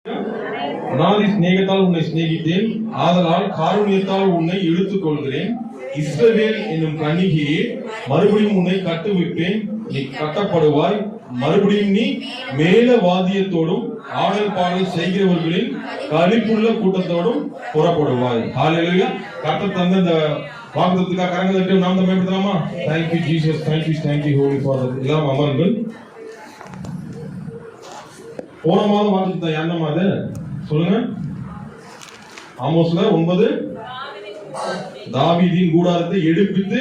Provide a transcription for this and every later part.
அநாதி சிநேகத்தால் உன்னை சிநேகித்தேன், ஆதலால் காருண்யத்தால் உன்னை இழுத்துக் கொள்கிறேன். இஸ்ரவேல் என்னும் கன்னிகையே, மறுபடியும் உன்னை கட்டுவிப்பேன், நீ கட்டப்படுவாய். மறுபடியும் நீ மேல வாத்தியத்தோடும் ஆடல் பாடல் செய்கிறவர்களின் களிப்புள்ள கூட்டத்தோடும் புறப்படுவாய். ஹல்லேலூயா. கர்த்தர் தந்த இந்த வாக்குத்தத்தத்துக்காக கரங்களை தட்டி நாம் தான் மேம்படுத்தலாமா? Thank you Jesus, thank you Holy Father. எல்லாம் அமருங்கள். போன மாதம் வாக்குத்தத்தம் என்ன மாதம் சொல்லுங்க? ஆமோஸ்ல 9 தாவீதின் கூடாரத்தை எடுப்பித்து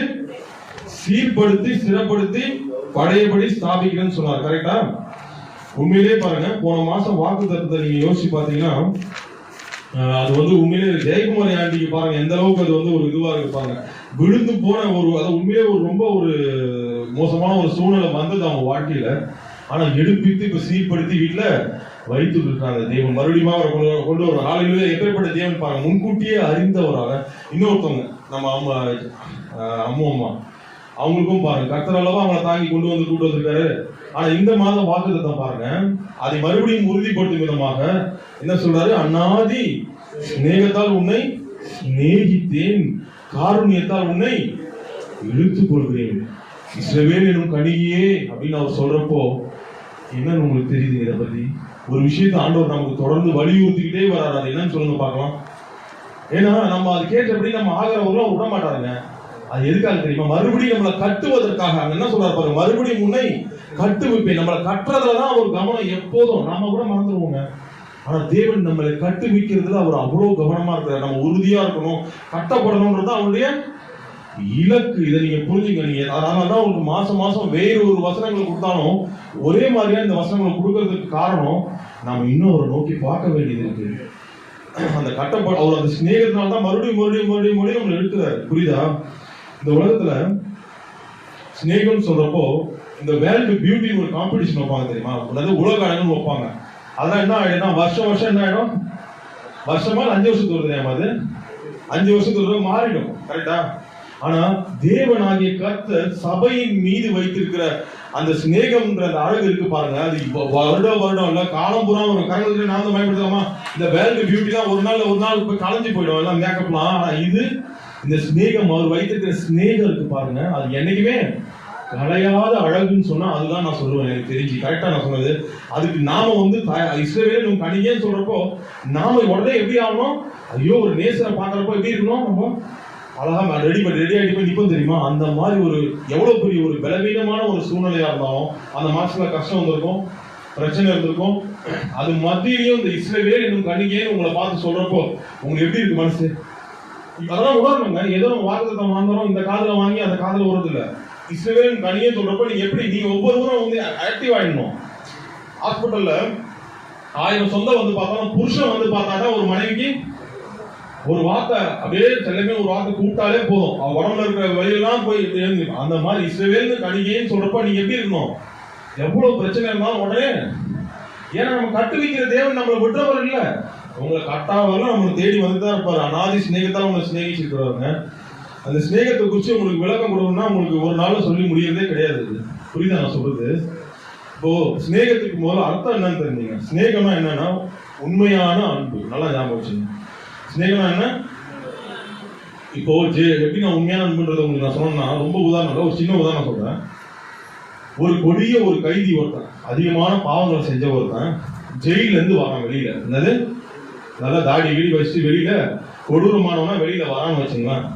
சீர்படுத்தி ஸ்திரப்படுத்தி பழையபடி ஸ்தாபிக்கிறேன்னு சொன்னார். கரெக்டா? உண்மையிலே பாருங்க, போன மாசம் வாக்குத்தத்தத்தை நீங்க யோசிச்சு பாத்தீங்கன்னா அது உண்மையிலே ஜெயக்குமாரி ஆண்டிக்கு பாருங்க எந்த அளவுக்கு அது ஒரு இதுவா இருப்பாங்க. விழுந்து போன அது உண்மையிலே ரொம்ப மோசமான ஒரு சூழ்நிலை வந்தது அவங்க வாழ்க்கையில. ஆனா எடுப்பித்து இப்ப சீர்படுத்தி வீட்டுல வைத்து இருக்காங்க. தேவன் மறுபடியும் அவரை கொண்டு வருவார். ஆளுநர் எப்பேற்பட்ட தேவன் பாருங்க, முன்கூட்டியே அறிந்தவராக. இன்னொருத்தவங்க நம்ம அம்மா அவங்களுக்கும் பாருங்க கர்த்தர் அளவா அவங்களை தாங்கி கொண்டு வந்து கூட்டு வந்திருக்காரு. ஆனா இந்த மாதம் வாக்குத்தத்தம் பாருங்க, அதை மறுபடியும் உறுதிப்படுத்தும் விதமாக என்ன சொல்றாரு? அநாதி சிநேகத்தால் உன்னை சிநேகித்தேன், காருண்யத்தால் உன்னை இழுத்துக் கொள்கிறேன். இஸ்ரவேல் எனும் கன்னிகையே அப்படின்னு அவர் சொல்றப்போ என்னன்னு உங்களுக்கு தெரியுது? இதை பத்தி ஒரு விஷயத்தை ஆண்டவர் நமக்கு தொடர்ந்து வலியுறுத்திக்கிட்டே வராது. அது என்னன்னு சொல்லுங்க பார்க்கலாம். ஏன்னா நம்ம அது கேட்டபடி நம்ம ஆகிறவங்களும் விட மாட்டாருங்க. அது எதுக்காக தெரியுமா? மறுபடியும் நம்மளை கட்டுவதற்காக. அங்க என்ன சொல்றாரு பாருங்க, மறுபடியும் உன்னை கட்டுவிப்பேன். நம்மளை கட்டுறதுலதான் ஒரு கவனம் எப்போதும். நம்ம கூட மறந்துடுவோங்க. ஆனா தேவன் நம்மளை கட்டுவிக்கிறதுல அவர் அவ்வளவு கவனமா இருக்கிறார். நம்ம உறுதியா இருக்கணும், கட்டப்படணும்ன்றது அவருடைய இலக்கு. இதை நீங்க புரிஞ்சுங்க. நீங்க அதனாலதான் உங்களுக்கு மாசம் மாசம் வேறு ஒரு வசனங்களை கொடுத்தாலும் ஒரே மாதிரியா இந்த வசனங்களை கொடுக்கறதுக்கு காரணம் நாம இன்னும் அவரை நோக்கி பார்க்க வேண்டியது இருக்கு. அந்த கட்டப்பட அவர் அந்த சிநேகத்தினால்தான் மறுபடியும் மறுபடியும் மறுபடியும் மறுபடியும் நம்மளை எடுக்கிறாரு. புரியுதா? இந்த உலகத்துல சிநேகம் சொல்றப்போ இந்த வேர்ல்டு பியூட்டி ஒரு காம்படிஷன் வைப்பாங்க தெரியுமா? அதாவது உலக அழகுன்னு வைப்பாங்க. அதெல்லாம் என்ன ஆயிடும்னா வருஷம் வருஷம் என்ன ஆயிடும்? வருஷமா 5 வருஷத்துக்கு வருது. அது 5 வருஷத்துக்கு மாறிடும். கரெக்டா? ஆனா தேவனாகிய கர்த்தர் சபையின் மீது வைத்திருக்கிற அந்த சிநேகம்ன்ற அந்த அழகு இருக்கு பாருங்க. அது வருடம் இல்ல, காலம் பூரா ஒரு கரங்களுக்கு நான் தான் பயன்படுத்தலாமா? இந்த வேர்ல்டு பியூட்டி தான் ஒரு நாள் இப்ப கலைஞ்சு போயிடும் எல்லாம் மேக்கப்லாம். ஆனா இது இந்த சிநேகம், அவர் வைத்திருக்கிற சிநேகம் இருக்கு பாருங்க, அது என்னைக்குமே கலையாத அழகுன்னு சொன்னா அதுதான் நான் சொல்லுவேன். எனக்கு தெரிஞ்சு கரெக்டா நான் சொன்னது. அதுக்கு நாம இஸ்ரவேல் நம்ம கனிகேன்னு சொல்றப்போ நாம உடனே எப்படி ஆகணும்? ஐயோ, ஒரு நேசரை பாக்குறப்போ எப்படி இருக்கணும்? நம்ம அழகா ரெடி ஆகிட்டு போய் நிற்போம் தெரியுமா? அந்த மாதிரி எவ்வளவு பெரிய ஒரு பலவீனமான ஒரு சூழ்நிலையா இருந்தாலும் அந்த மாசத்துல கஷ்டம் வந்திருக்கும், பிரச்சனை இருந்திருக்கும். அது மத்தியிலையும் இந்த இஸ்ரவேல் என்னும் கன்னிகைன்னு உங்களை பார்த்து சொல்றப்போ உங்களுக்கு எப்படி இருக்கு மனசு? அதெல்லாம் உணரணுங்க. ஏதோ வாக்குத்தத்தம் வாங்குறோம், இந்த காதுல வாங்கி அந்த காதுல வருது இல்ல. இஸ்ரவேல் கனியே சொல்றப்ப நீங்க ஒவ்வொருவரும் ஆக்டிவ் ஆயிடணும். ஹாஸ்பிட்டல்ல 1000 சொந்தம் பார்த்தாலும் புருஷன் பார்த்தாதான் ஒரு மனைவிக்கு ஒரு வார்த்தை அப்படியே செல்லமே ஒரு வார்த்தை கூப்பிட்டாலே போதும், அவன் உடம்புல இருக்கிற வழியெல்லாம் போய் அந்த மாதிரி இஸ்ரவேல் கனிகேன்னு சொல்றப்ப நீங்க எப்படி இருக்கணும்? எவ்வளவு பிரச்சனை இருந்தாலும் உடனே, ஏன்னா நம்ம கட்டு வைக்கிற தேவன் நம்மளை விட்டுறவர் இல்ல. உங்களை கட்டாவெல்லாம் நம்மளை தேடி வந்துதான் இருப்பாரு. அநாதி சிநேகத்தால் உங்களை சிநேகிச்சிருக்கிறவங்க. அந்த சிநேகத்தை குறித்து உங்களுக்கு விளக்கம் கொடுக்கணும்னா உங்களுக்கு ஒரு நாள் சொல்லி முடியறதே கிடையாது. புரியுதா நான் சொல்றது? இப்போ சிநேகத்துக்கு முதல்ல அர்த்தம் என்னன்னு தெரிஞ்சுங்க. சிநேகம்னா என்னன்னா உண்மையான அன்பு. நல்லா ஞாபகம் வச்சுங்க. சிநேகம்னா என்ன? இப்போ எப்படி நான் உண்மையான அன்புன்றதை உங்களுக்கு நான் சொன்னேன்னா ரொம்ப உதாரணம், ஒரு சின்ன உதாரணம் சொல்றேன். ஒரு கொடிய ஒரு கைதி ஒருத்தன், அதிகமான பாவங்களை செஞ்ச ஒருத்தன் ஜெயில இருந்து வரான் வெளியில. என்னது? நல்லா தாடி கிடி வச்சுட்டு வெளியில கொடூரமானவனா வெளியில வரான்னு வச்சுங்களேன்.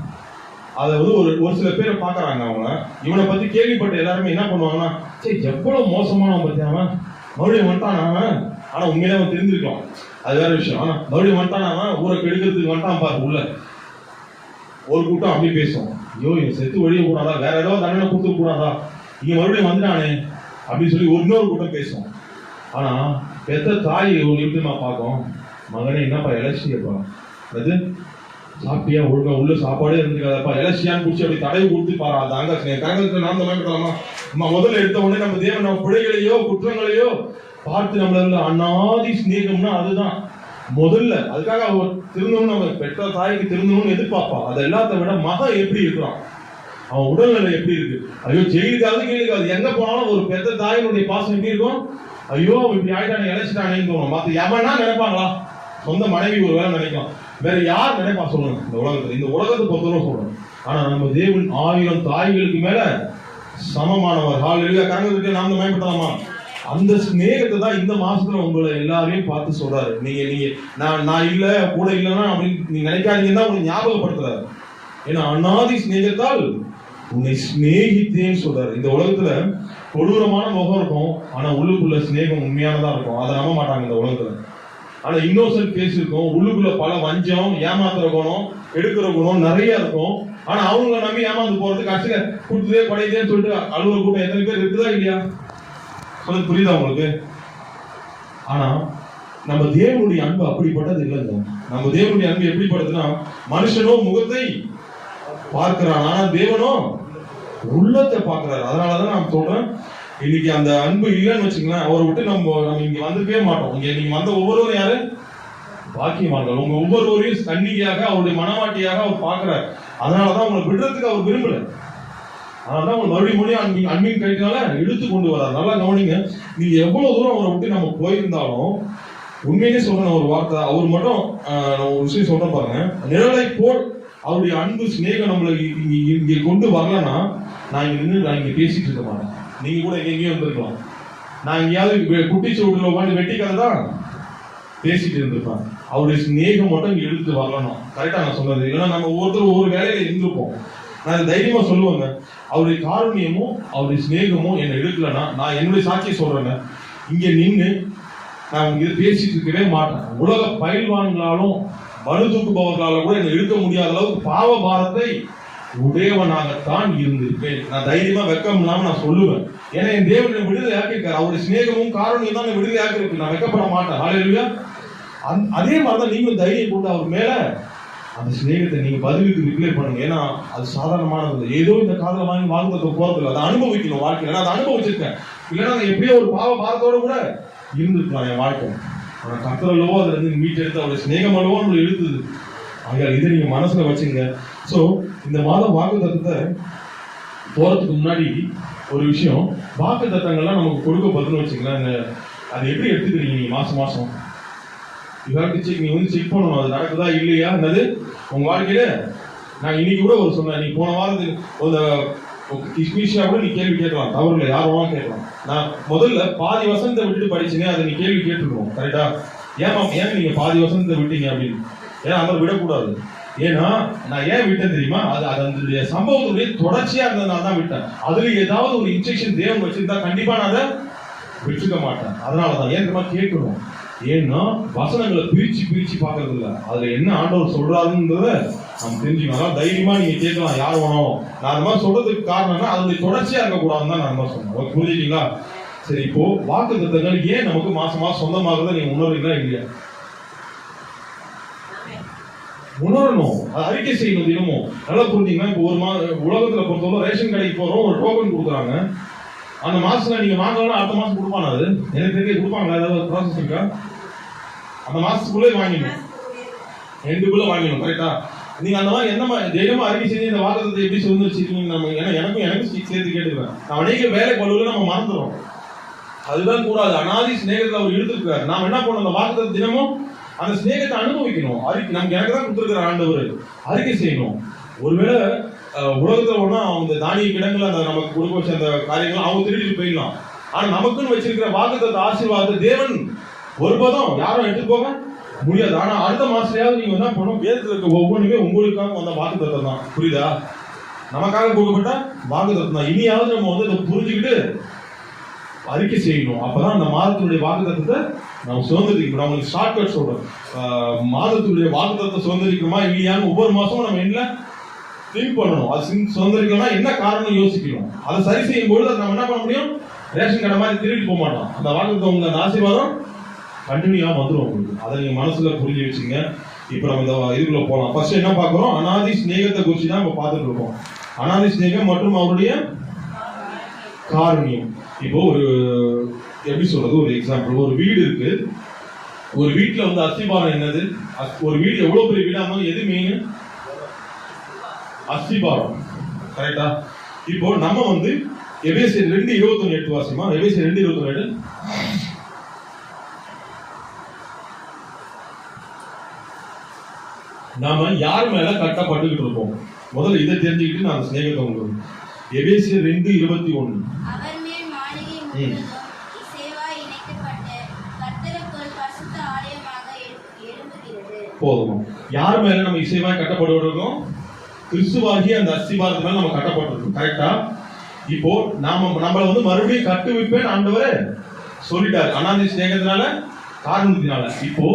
அதை ஒரு சில பேரை பாக்குறாங்க. அவங்க இவனை பத்தி கேள்விப்பட்ட எல்லாருமே என்ன பண்ணுவாங்கன்னா, சரி எவ்வளவு மோசமானவன் பத்தி, அவன் மறுபடியும் வந்துட்டான் அவன். ஆனா உண்மையிலே அவன் தெரிஞ்சிருக்கலாம், அது வேற விஷயம். ஆனா மறுபடியும் வந்துட்டான் அவன், ஊரை கெடுக்கிறதுக்கு வந்துட்டான் பாரு உள்ள. ஒரு கூட்டம் அப்படி பேசுவோம், ஐயோ இவன் செத்து ஒழிய கூடாதா, வேற ஏதாவது தண்டனை கொடுத்துக்க கூடாதா, இங்க மறுபடியும் வந்துட்டானே அப்படின்னு சொல்லி இன்னொரு கூட்டம் பேசுவோம். ஆனா பெத்த தாய் எப்படிமா பார்க்கும், மகனே என்னப்பா எலக்ஷியப்பா, அது சாப்பிட்டியா, ஒழுங்கா உள்ள சாப்பாடே இருந்துக்காதப்பா, எலக்ஷியான்னு குடிச்சு அப்படி தடவை கொடுத்து பாரு. அது அங்க கரங்களுக்கு நாம் தான் முதல்ல எடுத்த உடனே நம்ம தேவன் நம்ம பிழைகளையோ குற்றங்களையோ பார்த்து நம்மள அநாதி சிநேகம்னா அதுதான் முதல்ல. அதுக்காக அவர் திருந்தணும், நம்ம பெற்ற தாய்க்கு திருந்தணும்னு எதிர்பார்ப்பா. அது எல்லாத்த விட மகன் எப்படி இருக்கிறான், அவன் உடல்நிலை எப்படி இருக்கு. ஐயோ ஜெயிலுக்காவது கேளுக்காது, எங்க போனாலும் ஒரு பெற்ற தாயினுடைய பாசம் எப்படி இருக்கும்? ஐயோ இப்படி ஆயிட்டானே இழைச்சிட்டானேன்னு தோணும். மத்த எவனா நினைப்பாங்களா? சொந்த மனைவி ஒரு வேலை நினைக்கலாம், வேற யார் நினைப்பா சொல்லுங்க இந்த உலகத்துல? இந்த உலகத்தை பொறுத்தவரை சொல்றோம். ஆனா நம்ம தேவன் 1000 தாய்களுக்கு மேல சமமானவர். ஹalleluya. கரங்களுக்கு நாம மேம்பட்டலாமா? அந்த ஸ்நேகத்தை தான் இந்த மாசத்துல உங்களை எல்லாரையும் பார்த்து சொல்றாரு. நீங்க நான் இல்ல கூட இல்லைன்னா அப்படின்னு நீங்க நினைக்காதீங்கன்னா உங்களுக்கு ஞாபகப்படுத்துறாரு. ஏன்னா அநாதி ஸ்நேகத்தால் உன்னை ஸ்நேகித்தேன்னு சொல்றாரு. இந்த உலகத்துல கொடூரமான முகம் இருக்கும், ஆனா உள்ளுக்குள்ள ஸ்நேகம் உண்மையானதா இருக்கும். அதை நம்ப மாட்டாங்க இந்த உலகத்துல. ஆனா இன்னோசன்ட் பேஸ் இருக்கும், உள்ளுக்குள்ள பல வஞ்சம், ஏமாத்துற குணம், எடுக்கிற குணம் நிறைய இருக்கும். ஆனா அவங்க நம்பி ஏமாந்து போறது கடைசியில கூட்டுதே படையதேன்னு சொல்லிட்டு அலுவலக கூட்டம் எத்தனை பேர் இருக்குதா இல்லையா? சொல்றது புரியுதா உங்களுக்கு? ஆனா நம்ம தேவனுடைய அன்பு அப்படிப்பட்டது இல்லைங்க. நம்ம தேவனுடைய அன்பு எப்படிப்பட்டதுன்னா, மனுஷனோ முகத்தை பார்க்கிறான், ஆனா தேவனோ உள்ளத்தை பார்க்கிறாரு. அதனாலதான் நான் சொல்றேன், இன்னைக்கு அந்த அன்பு இல்லைன்னு வச்சுங்களேன், அவரை விட்டு நம்ம இங்க வந்திருக்கவே மாட்டோம். இங்க நீங்க வந்த ஒவ்வொருவரும் யாரு? பாக்கியவான்கள். உங்க ஒவ்வொருவரையும் கன்னிகையாக, அவருடைய மனவாட்டியாக அவர் பார்க்கிறார். அதனாலதான் உங்களை விடுறதுக்கு அவர் விரும்பல. அதனால அவங்க மறுபடியும் அன்பின் கையினால இழுத்து கொண்டு வர்றாரு. நல்லா கவனிங்க. நீங்க எவ்வளவு தூரம் அவரை விட்டு நம்ம போயிருந்தாலும், உண்மையிலே சொல்ற ஒரு வார்த்தை, அவர் மட்டும் நான் ஒரு விஷயம் சொல்ற பாருங்க, நிழலை போல் அவருடைய அன்பு ஸ்நேகம் நம்மளை இங்க கொண்டு வரலன்னா, நான் இங்க பேசிட்டு இருக்க மாட்டேன். நீங்க கூட எங்கேயும் வந்திருக்கலாம். நான் எங்கேயாவது குட்டிச்சோட்டுல உட்காந்து வெட்டி கதை தான் பேசிட்டு இருந்திருப்பேன். அவருடைய ஸ்நேகம் மட்டும் இங்க எடுத்து வரணும். கரெக்டா நான் சொன்னது? இல்லைன்னா நம்ம ஒவ்வொருத்தரும் ஒவ்வொரு வேலையில இருந்திருப்போம். நான் தைரியமா சொல்லுவாங்க, அவருடைய காரணியமும் அவருடைய ஸ்நேகமும் என்னை எடுக்கலன்னா, நான் என்னுடைய சாட்சியை சொல்றேங்க, இங்க நின்று நான் இங்க பேசிட்டு இருக்கவே மாட்டேன். உலக பயில்வான்களாலும் பலு தூக்குபவர்களால கூட என்னை எடுக்க முடியாத அளவுக்கு பாவ பாரத்தை உடையவனாகத்தான் இருந்திருப்பேன். நான் தைரியமா வெக்கம் இல்லாம நான் சொல்லுவேன். ஏன்னா என் தேவனை விடுதலை ஆக்கியிருக்காரு. அவருடைய ஸ்நேகமும் காரணியம் தான் விடுதலை ஆக்கிருக்கு. நான் வெக்கப்பட மாட்டேன். ஹல்லேலூயா. அதே மாதிரிதான் நீங்களும் தைரியம் கொண்டு அவர் மேல அந்த ஸ்நேகத்தை நீங்க பதிலுக்கு ரிப்ளை பண்ணுங்க. ஏன்னா அது சாதாரணமானது. ஏதோ இந்த காதல வாங்கி வாழ்ந்ததை போறதில்லை, அதை அனுபவிக்கணும் வாழ்க்கையில. அதை அனுபவிச்சிருக்கேன். இல்லைன்னா எப்படியோ ஒரு பாவ பாரத்தோட கூட இருந்திருக்கலாம் என் வாழ்க்கை. ஆனா கர்த்தரல்லவோ அதுல இருந்து மீட்டெடுத்து அவருடைய ஸ்நேகம் அல்லவோ நம்மளை இழுத்துது. ஆக இதை நீங்க மனசுல வச்சுங்க. சோ இந்த மாதம் வாக்குத்தத்தத்தை போறதுக்கு முன்னாடி ஒரு விஷயம், வாக்குத்தத்தங்கள்லாம் நமக்கு கொடுக்கப்படுதுன்னு வச்சுங்களேன். அது எப்படி எடுத்துக்கிறீங்க நீங்க மாசம் மாசம்? நீங்க வந்து செக் பண்ணணும், அது நடக்குதா இல்லையா என்னது உங்க வாழ்க்கையில. நான் இன்னைக்கு கூட ஒரு சொன்னேன், நீ போன வாரத்துக்கு கிஷ்மிஷா கூட நீ கேள்வி கேட்கலாம், தவறுல யாரும் கேட்கலாம். நான் முதல்ல பாதி வசனத்தை விட்டுட்டு படிச்சேனே, அதை நீ கேள்வி கேட்டுருக்கோம். கரெக்டா? ஏன் நீங்க பாதி வசனத்தை விட்டீங்க அப்படின்னு. ஏன்னா அதை விடக்கூடாது. ஏன்னா நான் ஏன் விட்டேன் தெரியுமா? அது அந்த சம்பவத்துடைய தொடர்ச்சியா இருந்ததுனால தான் விட்டேன். அதுல ஏதாவது ஒரு இன்ஸ்ட்ரக்ஷன் தேவன் வச்சிருந்தா கண்டிப்பா நான் அதை விட்டுக்க மாட்டேன். அதனாலதான் ஏன் கேட்கணும். ஏன்னா வசனங்களை பிரிச்சு பாக்குறது இல்ல, அதுல என்ன ஆண்டவர் சொல்றாருன்றத நம்ம தெரிஞ்சுக்கணும். அதான் தைரியமா நீங்க கேட்கலாம், யார் வேணும். நான் அந்த மாதிரி சொல்றதுக்கு காரணம்னா அதனுடைய தொடர்ச்சியா இருக்கக்கூடாதுன்னு தான் நான் அந்த மாதிரி சொன்னேன். புரிஞ்சுட்டீங்களா? சரி, இப்போ வாக்குத்தத்தங்கள் ஏன் நமக்கு மாசம் மாசம் சொந்தமாகறத நீங்க உணர்றீங்களா இல்லையா? உணரணும், அது அறிக்கை செய்யணும் தினமும். நல்லா புரிஞ்சுங்கன்னா, இப்போ ஒரு உலகத்துல பொறுத்தவரை ரேஷன் கடைக்கு போறோம், ஒரு டோக்கன் கொடுக்குறாங்க. அந்த மாசத்துல நீங்க வாங்கலாம், அடுத்த மாசம் கொடுப்பானா? அது எனக்கு தெரிய கொடுப்பாங்களா? ஏதாவது ப்ராசஸ் இருக்கா? அந்த மாசத்துக்குள்ளே வாங்கிடணும், 2க்குள்ள வாங்கிடணும். கரெக்டா? நீங்க அந்த மாதிரி என்ன தைரியமா அறிக்கை செஞ்சு இந்த வாக்குத்தத்தை எப்படி சொல்லி வச்சிருக்கீங்க? நம்ம எனக்கும் சேர்த்து கேட்டுக்கிறேன். நான் அநேக வேலை பழுவில் நம்ம மறந்துடும். அதுதான் கூடாது. அநாதி ஸ்நேகத்தை அவர் எடுத்துருக்காரு. நாம் என்ன பண்ணணும்? அந்த வாக்குத்தத்தை தினமும் அந்த ஸ்நேகத்தை அனுபவிக்கணும். நமக்கு எனக்கு தான் கொடுத்துருக்கிற ஆண்டவர், அறிக்கை செய்யணும். ஒருவேளை உலகத்துல ஒண்ணா அவங்க தானிய கிடங்குல அந்த நமக்கு கொடுக்க வச்ச அந்த காரியங்கள் அவங்க திருடிட்டு போயிடலாம். ஆனா நமக்குன்னு வச்சிருக்கிற வாக்குத்தத்த ஆசீர்வாதத்தை தேவன் ஒருபோதும் யாரும் எடுத்து போக முடியாது. ஆனா அடுத்த மாசத்தையாவது நீங்க என்ன பண்ணணும்? வேதத்துல இருக்க ஒவ்வொன்றுமே உங்களுக்காக வந்த வாக்குத்தத்தம் தான். புரியுதா? நமக்காக கொடுக்கப்பட்ட வாக்குத்தத்தம் தான். இனியாவது நம்ம வந்து இதை புரிஞ்சுக்கிட்டு அறிக்கை செய்யணும். அப்பதான் அந்த மாதத்தினுடைய வாக்குத்தத்தத்தை நம்ம சுதந்திரிக்கணும். நான் உங்களுக்கு ஷார்ட்கட் சொல்றேன். மாதத்தினுடைய வாக்குத்தத்தை சுதந்திரிக்கிறோமா இல்லையான்னு ஒவ்வொரு மாசமும் நம்ம என்ன திங்க் பண்ணணும். அது சுதந்திரிக்கணும்னா என்ன காரணம் யோசிக்கணும். அதை சரி செய்யும் பொழுது நம்ம என்ன பண்ண முடியும்? ரேஷன் கடை மாதிரி திருடிட்டு போக மாட்டோம். அந்த வாக்குத்தத்தம் உங்க அந்த ஆசீர்வாதம் கண்டினியூவா வந்துடும் உங்களுக்கு. அதை நீங்க மனசுல புரிஞ்சு வச்சுங்க. இப்ப நம்ம இந்த இதுக்குள்ள போலாம். ஃபர்ஸ்ட் என்ன பார்க்கிறோம்? அநாதி ஸ்நேகத்தை குறிச்சு தான் நம்ம பார்த்துட்டு இருக்கோம். அநாதி ஸ்நேகம் மற்றும் அவருடைய காரணியம். இப்போ ஒரு எப்படி சொல்றது, ஒரு எக்ஸாம்பிள், ஒரு வீடு இருக்கு. ஒரு வீட்டுல வந்து அஸ்திபாரம் என்னது? ஒரு வீடு எவ்வளவு பெரிய வீடா இருந்தாலும் எது மெயின்? அஸ்திபாரம். கரெக்டா? இப்போ நம்ம வந்து எபேசியர் 2:21 வாசிமா. எபேசியர் 2:21 நாம யார் மேல கட்டப்பட்டுக்கிட்டு இருக்கோம்? முதல்ல இதை தெரிஞ்சுக்கிட்டு நான் சிநேகத்தை உங்களுக்கு எபேசியர் 2:21 அவர் மேல் மாளிகை முழுவதும் இசைவாய் இணைக்கப்பட்டு கர்த்தருக்குள் பரிசுத்த ஆலயமாக எழும்புகிறது. போதும். யார் மேல நம்ம இசைவாய் கட்டப்படுகிறோம்? கிறிஸ்துவாகிய அந்த அஸ்திபாரத்து மேல நம்ம கட்டப்பட்டிருக்கோம். கரெக்டா? இப்போ நம்மள மறுபடியும் கட்டுவிப்பேன் ஆண்டவரே சொல்லிட்டாரு. அனாதி சிநேகத்தினால, காரணத்தினால. இப்போ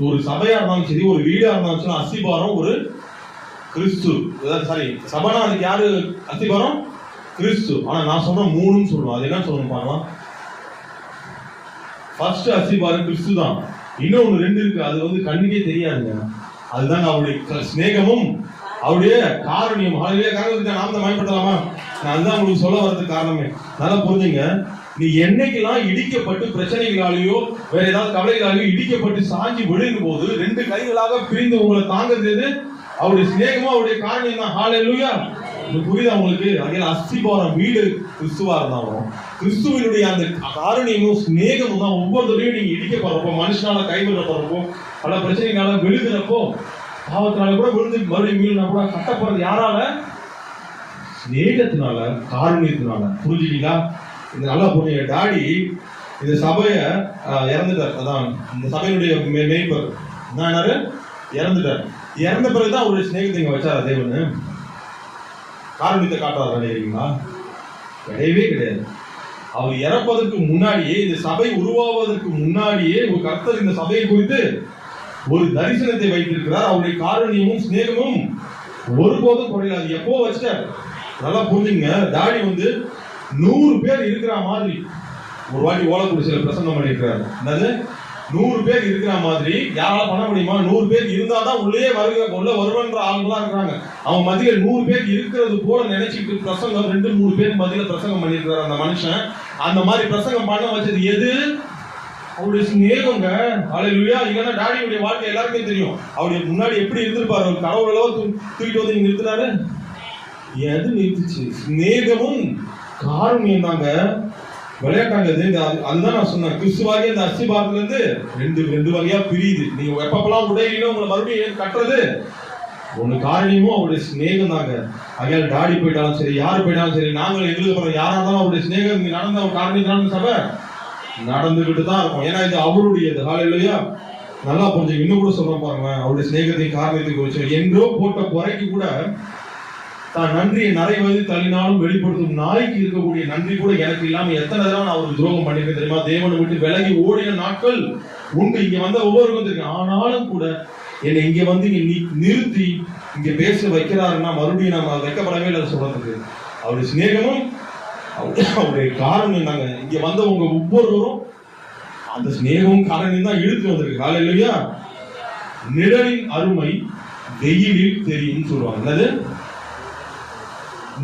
ஒரு சபையா இருந்தாலும் சரி, ஒரு வீடா இருந்தாலும் சரி, அஸ்திபாரம் ஒரு கிறிஸ்து. சாரி, சபைனா அதுக்கு யாரு அஸ்திபாரம்? கிறிஸ்து. ஆனா நான் சொல்றேன் 3ன்னு சொல்றோம். அது என்ன சொல்லணும் பாருங்க. ஃபர்ஸ்ட் அஸ்திபாரம் கிறிஸ்து தான். இன்னொன்னு 2 இருக்கு. அது கண்ணுக்கே தெரியாதுங்க. அதுதான் அவருடைய சிநேகமும் அவருடைய காரணியம். காரணத்துக்கு நாம் தான் பயன்படுத்தலாமா? நான் தான் உங்களுக்கு சொல்ல வர்றதுக்கு காரணமே. நல்லா புரிஞ்சுங்க. நீ என்னைக்கெல்லாம் இடிக்கப்பட்டு பிரச்சனைகளாலேயோ வேற ஏதாவது கவலைகளாலேயோ இடிக்கப்பட்டு சாஞ்சி விழுகும் போது 2 கைகளாக பிரிந்து உங்களை தாங்கிறது அவருடைய சிநேகமும் அவருடைய காரணியம் தான். ஹல்லேலூயா. இது புரியுதா உங்களுக்கு? அதில் அஸ்திபாரம் வீடு கிறிஸ்துவா இருந்தாலும் கிறிஸ்துவனுடைய அந்த காரணியமும் சிநேகமும் தான் ஒவ்வொருத்தரையும் நீங்க இடிக்கப்படுறப்போ, மனுஷனால கைவிடப்படுறப்போ, பல பிரச்சனைகளால விழுகிறப்போ, பாவத்தினால கூட விழுந்து மறுபடியும் மீள்னா கூட கட்டப்படுறது யாரால? சிநேகத்தினால, காரணியத்தினால. புரிஞ்சுட்டீங்களா? இந்த நல்லா புரியுங்க. டாடி இந்த சபைய இறந்துட்டார். அதான் இந்த சபையினுடைய மேய்ப்பர் என்னாரு? இறந்துட்டார். இறந்த பிறகுதான் அவருடைய சிநேகத்தை இங்க வச்சாரா தேவனு? காரணத்தை காட்டுறாரு நினைக்கிறீங்களா? கிடையவே கிடையாது. அவர் இறப்பதற்கு முன்னாடியே, இந்த சபை உருவாவதற்கு முன்னாடியே ஒரு கர்த்தர் இந்த சபையை குறித்து ஒரு தரிசனத்தை வைத்திருக்கிறார். அவருடைய காரணியமும் சிநேகமும் ஒருபோதும் குறையாது. எப்போ வச்சார்? நல்லா புரிஞ்சுங்க. டாடி 100 பேர் இருக்கிற மாதிரி ஒரு வாட்டி ஓலக்குடிசில பிரசங்கம் பண்ணிருக்கிறாரு. என்னது? 100 பேர் இருக்கிற மாதிரி யாரால பண்ண முடியுமா? 100 பேர் இருந்தாதான் உள்ளே வருவன்ற ஆளுங்களா இருக்கிறாங்க. அவங்க மத்தியில் 100 பேர் இருக்கிறது போல நினைச்சிட்டு பிரசங்கம் 2-3 பேர் மத்தியில பிரசங்கம் பண்ணிருக்கிறார் அந்த மனுஷன். அந்த மாதிரி பிரசங்கம் பண்ண வச்சது எது? அவருடைய சிநேகங்க. ஹல்லேலூயா. இல்லைன்னா டாடியுடைய வாழ்க்கை எல்லாருக்கும் தெரியும். அவருடைய முன்னாடி எப்படி இருந்திருப்பாரு? ஒரு கடவுளோ தூக்கிட்டு வந்து இங்க நிறுத்தினாரு. எது நிறுத்துச்சு? சிநேகமும் காரணியம் தாங்க. விளையாட்டாங்க. அதுதான் நான் சொன்னேன். கிறிஸ்துவாகிய இந்த அஸ்திபாரத்துல இருந்து 2 வகையா பிரியுது. நீங்க எப்பப்பெல்லாம் உடையில உங்களை மறுபடியும் கட்டுறது ஒண்ணு காரணியமும் அவருடைய சிநேகம் தாங்க. ஆகையால் டாடி போயிட்டாலும் சரி, யாரு போயிட்டாலும் சரி, நாங்கள் எங்களுக்கு யாரா இருந்தாலும் அவருடைய சிநேகம் இங்க நடந்த ஒரு காரணியத்தினால சபை நடந்துகிட்டு தான் இருக்கும். ஏன்னா இது அவருடையது. ஹல்லேலூயா. நல்லா கொஞ்சம் இன்னும் கூட சொல்றேன் பாருங்க. அவருடைய சிநேகத்தையும் காரணத்தையும் வச்சு என்றோ போட்ட குறைக்கு கூட தான் நன்றியை நிறைவது தள்ளினாலும் வெளிப்படுத்தும் நாய்க்கு இருக்கக்கூடிய நன்றி கூட எனக்கு இல்லாம எத்தனை தடவை நான் அவருக்கு துரோகம் பண்ணிருக்கேன் தெரியுமா? தேவனை விட்டு விலகி ஓடின நாட்கள் உண்டு. இங்க வந்த ஒவ்வொருக்கும் தெரியும். ஆனாலும் கூட என்னை இங்க இங்க நிறுத்தி இங்க பேச வைக்கிறாருன்னா மறுபடியும் நம்ம வைக்கப்படவே இல்லை சொல்றதுக்கு. அவருடைய சிநேகமும் அவருடைய காரணம் தாங்க. இங்க வந்தவங்க ஒவ்வொருவரும் அந்த சிநேகமும் காரணம் தான் இழுத்து வந்திருக்கு. ஹல்லேலூயா. நிழலின் அருமை வெயிலில் தெரியும் சொல்லுவாங்க. என்னது?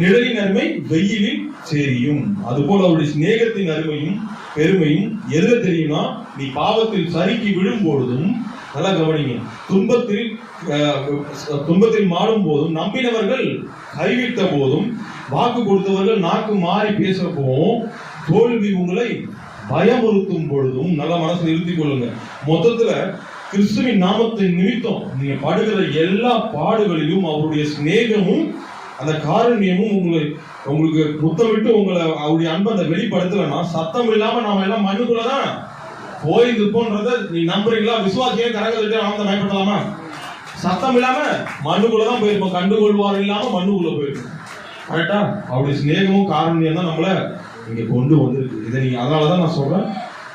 நிழலின் அருமை வெயிலில் தெரியும். அதுபோல அவருடைய சிநேகத்தின் அருமையும் பெருமையும் எதுல தெரியும்னா, நீ பாவத்தில் சறுக்கி விழும் பொழுதும், நல்லா கவனிங்க, துன்பத்தில் மாடும் போதும், நம்பினவர்கள் கைவிட்ட போதும், வாக்கு கொடுத்தவர்கள் நாக்கு மாறி பேசுறப்போவும், தோல்வி உங்களை பயமுறுத்தும் பொழுதும் நல்ல மனசு நிறுத்திக் கொள்ளுங்க. மொத்தத்துல கிறிஸ்துவின் நாமத்தின் நிமித்தம் நீங்க படுகிற எல்லா பாடுகளிலும் அவருடைய சிநேகமும் அந்த காரணியமும் உங்களுக்கு முத்தமிட்டு உங்களை அவருடைய அன்பை அந்த வெளிப்படுத்தலன்னா, சத்தம் இல்லாம நாம எல்லாம் மண்ணுக்குள்ளதான் போயிருப்போன்றத நீ நம்புறீங்களா? விசுவாசியே கரங்களை நாம பயன்படுத்தலாமா? சத்தம் இல்லாம மண்ணுக்குள்ளதான் போயிருப்போம். கண்டுகொள்வார் இல்லாம மண்ணுக்குள்ள போயிருப்போம். கரெக்டா? அவருடைய சிநேகமும் காரணியம் தான் நம்மள இங்க கொண்டு வந்திருக்கு. இதை நீங்க அதனாலதான் நான் சொல்றேன்.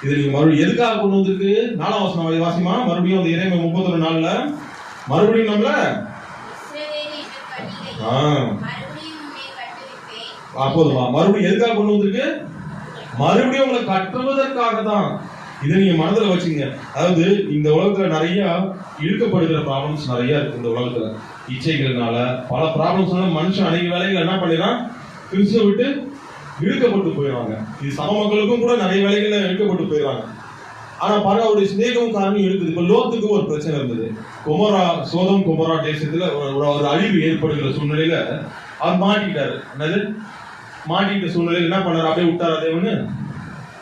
இதை நீங்க மறுபடியும் எதுக்காக கொண்டு வந்திருக்கு? 4ஆம் வசனம் வாசிமா. மறுபடியும் அந்த இறைமை 31 மறுபடியும் நம்மள போதுமா? மறுபடியும் எதுக்காக கொண்டு வந்திருக்கு? மறுபடியும் உங்களை கட்டுவதற்காக தான். இதை நீங்க மனதில் வச்சுங்க. அதாவது இந்த உலகத்துல நிறைய இழுக்கப்படுகிற ப்ராப்ளம்ஸ் நிறைய இருக்கு. இந்த உலகத்துல இச்சைகள்னால பல ப்ராப்ளம்ஸ் மனுஷன் அநேக வேலைகள் என்ன பண்ணிடுறான்? கிறிஸ்துவை விட்டு இழுக்கப்பட்டு போயிடுவாங்க. இது சம மக்களுக்கும் கூட நிறைய வேலைகள்ல இழுக்கப்பட்டு போயிடுறாங்க. ஆனா பாருங்க, அவருடைய சிநேகம் காரணம் இருக்குது. இப்ப லோத்துக்கு ஒரு பிரச்சனை இருந்தது. சோதம் குமரா தேசத்துல ஒரு அழிவு ஏற்படுகிற சூழ்நிலையில அவர் மாட்டிட்டாரு. என்னது? மாட்டிட்ட சூழ்நிலையில என்ன பண்ணாரு? அப்படியே விட்டாரா தேவனு?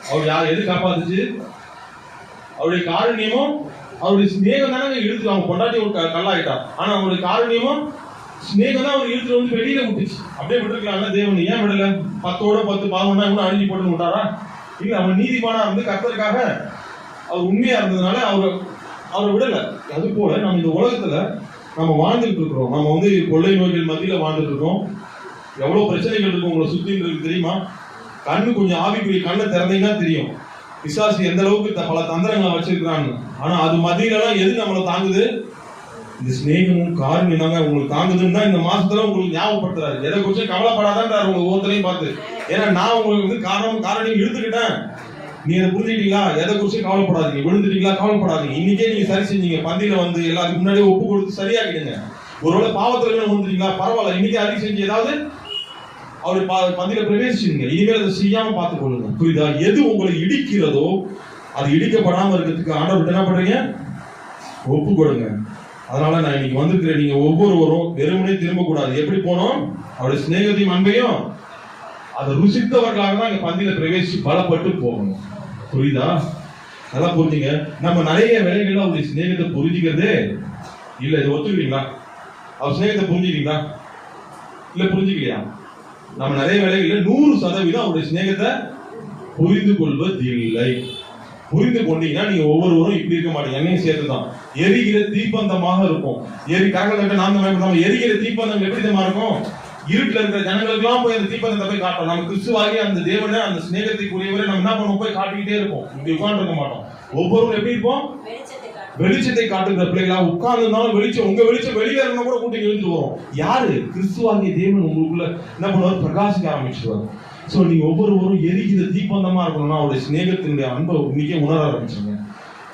அவர் யார் எது காப்பாத்துச்சு? அவருடைய காரணியமும் அவருடைய ஸ்நேகம் தானே இழுத்து அவங்க கொண்டாட்டி ஒரு கல்லாயிட்டா. ஆனா அவருடைய காரணியமும் ஸ்நேகம் தான் அவர் இழுத்து வந்து வெளியில விட்டுச்சு. அப்படியே விட்டுருக்கலாம்ல தேவன், ஏன் விடல? 10ஓட 10 பாவம்னா இன்னும் அழிஞ்சு போட்டு விட்டாரா? இல்ல, அவன் நீதிமானா இருந்து கர்த்தருக்காக அவர் உண்மையா இருந்ததுனால அவரை விடல. அது போல நம்ம இந்த உலகத்துல நம்ம வாழ்ந்துட்டு இருக்கிறோம். நம்ம வந்து கொள்ளை நோய்கள் மத்தியில வாழ்ந்துட்டு இருக்கோம். எவ்வளவு பிரச்சனைகள் இருக்கும் உங்களை சுத்தி இருக்கு தெரியுமா? கண்ணு கொஞ்சம் ஆவிக்குரிய கண்ணை திறந்தீங்கன்னா தெரியும் பிசாசு எந்த அளவுக்கு பல தந்திரங்களை வச்சிருக்கிறான்னு. ஆனா அது மத்தியிலாம் எது நம்மளை தாங்குது? இந்த ஸ்நேகமும் காரணம் தாங்க உங்களுக்கு தாங்குதுன்னு தான் இந்த மாசத்துல உங்களுக்கு ஞாபகப்படுத்துறாரு. எதை குறிச்சும் கவலைப்படாதான்றாரு உங்க ஒவ்வொருத்தரையும் பார்த்து. ஏன்னா நான் உங்களுக்கு வந்து காரணம் இழுத்துக்கிட்டேன், நீ அதை புரிஞ்சுக்கிட்டீங்களா? எதை குறிச்சும் கவலைப்படாதீங்க. விழுந்துட்டீங்களா? கவலைப்படாதீங்க. இன்னைக்கே நீங்க சரி செஞ்சீங்க, பந்தியில வந்து எல்லாத்துக்கு முன்னாடியே ஒப்பு கொடுத்து சரியாக்கிடுங்க. ஒருவேளை பாவத்துல விழுந்துட்டீங்களா? பரவாயில்ல, இன்னைக்கு அறிக்கை செஞ்சு ஏதாவது அவரு பந்தியில பிரவேசிச்சுங்க. இனிமேல் அதை செய்யாம பார்த்துக் கொள்ளுங்க. புரியுதா? எது உங்களை இடிக்கிறதோ அது இடிக்கப்படாம இருக்கிறதுக்கு ஆண்டவர் என்ன பண்றீங்க? ஒப்பு கொடுங்க. அதனால நான் இன்னைக்கு வந்திருக்கிறேன். நீங்க ஒவ்வொருவரும் வெறுமனே திரும்ப கூடாது. எப்படி போனோம்? அவருடைய சிநேகத்தையும் அன்பையும் அதை ருசித்தவர்களாக தான் இங்க பந்தியில பிரவேசிச்சு பலப்பட்டு போகணும். புரியுதா? நல்லா புரிஞ்சுங்க. நம்ம நிறைய வேலைகள்ல அவருடைய சிநேகத்தை புரிஞ்சுக்கிறதே இல்ல. இதை ஒத்துக்கிறீங்களா? அவர் சிநேகத்தை புரிஞ்சுக்கிறீங்களா? இல்ல புரிஞ்சுக்கலையா? நம்ம நிறைய வேலைகள்ல 100% அவருடைய சிநேகத்தை புரிந்து கொள்வதில்லை. புரிந்து கொண்டீங்கன்னா நீங்க ஒவ்வொருவரும் இப்படி இருக்க மாட்டீங்க. என்னையும் சேர்த்துதான் எரிகிற தீப்பந்தமாக இருக்கும். எரிகிற தீப்பந்தம் எப்படி தான் இருக்கும்? இருட்டுல இருக்கிற ஜனங்களுக்கு எல்லாம் போய் அந்த தீப்பந்தத்தை போய் காட்டணும். நம்ம கிறிஸ்துவாகி அந்த தேவனை, அந்த சிநேகத்துக்குரியவரை நம்ம என்ன பண்ணுவோம்? போய் காட்டிக்கிட்டே இருப்போம். இப்படி உட்கார்ந்து இருக்க மாட்டோம். ஒவ்வொருவரும் எப்படி இருப்போம்? வெளிச்சத்தை காட்டுகிற பிள்ளைகளா உட்கார்ந்துருந்தாலும் வெளிச்சம், உங்க வெளிச்சம் வெளியே இருந்தா கூட கூட்டி எழுந்து வரும். யாரு? கிறிஸ்துவாகிய தேவன் உங்களுக்குள்ள என்ன பண்ணுவார்? பிரகாசிக்க ஆரம்பிச்சுவார். சோ நீங்க ஒவ்வொருவரும் எரிகிற தீப்பந்தமா இருக்கணும்னா அவருடைய சிநேகத்தினுடைய அன்பை இன்னைக்கே உணர ஆரம்பிச்சுங்க.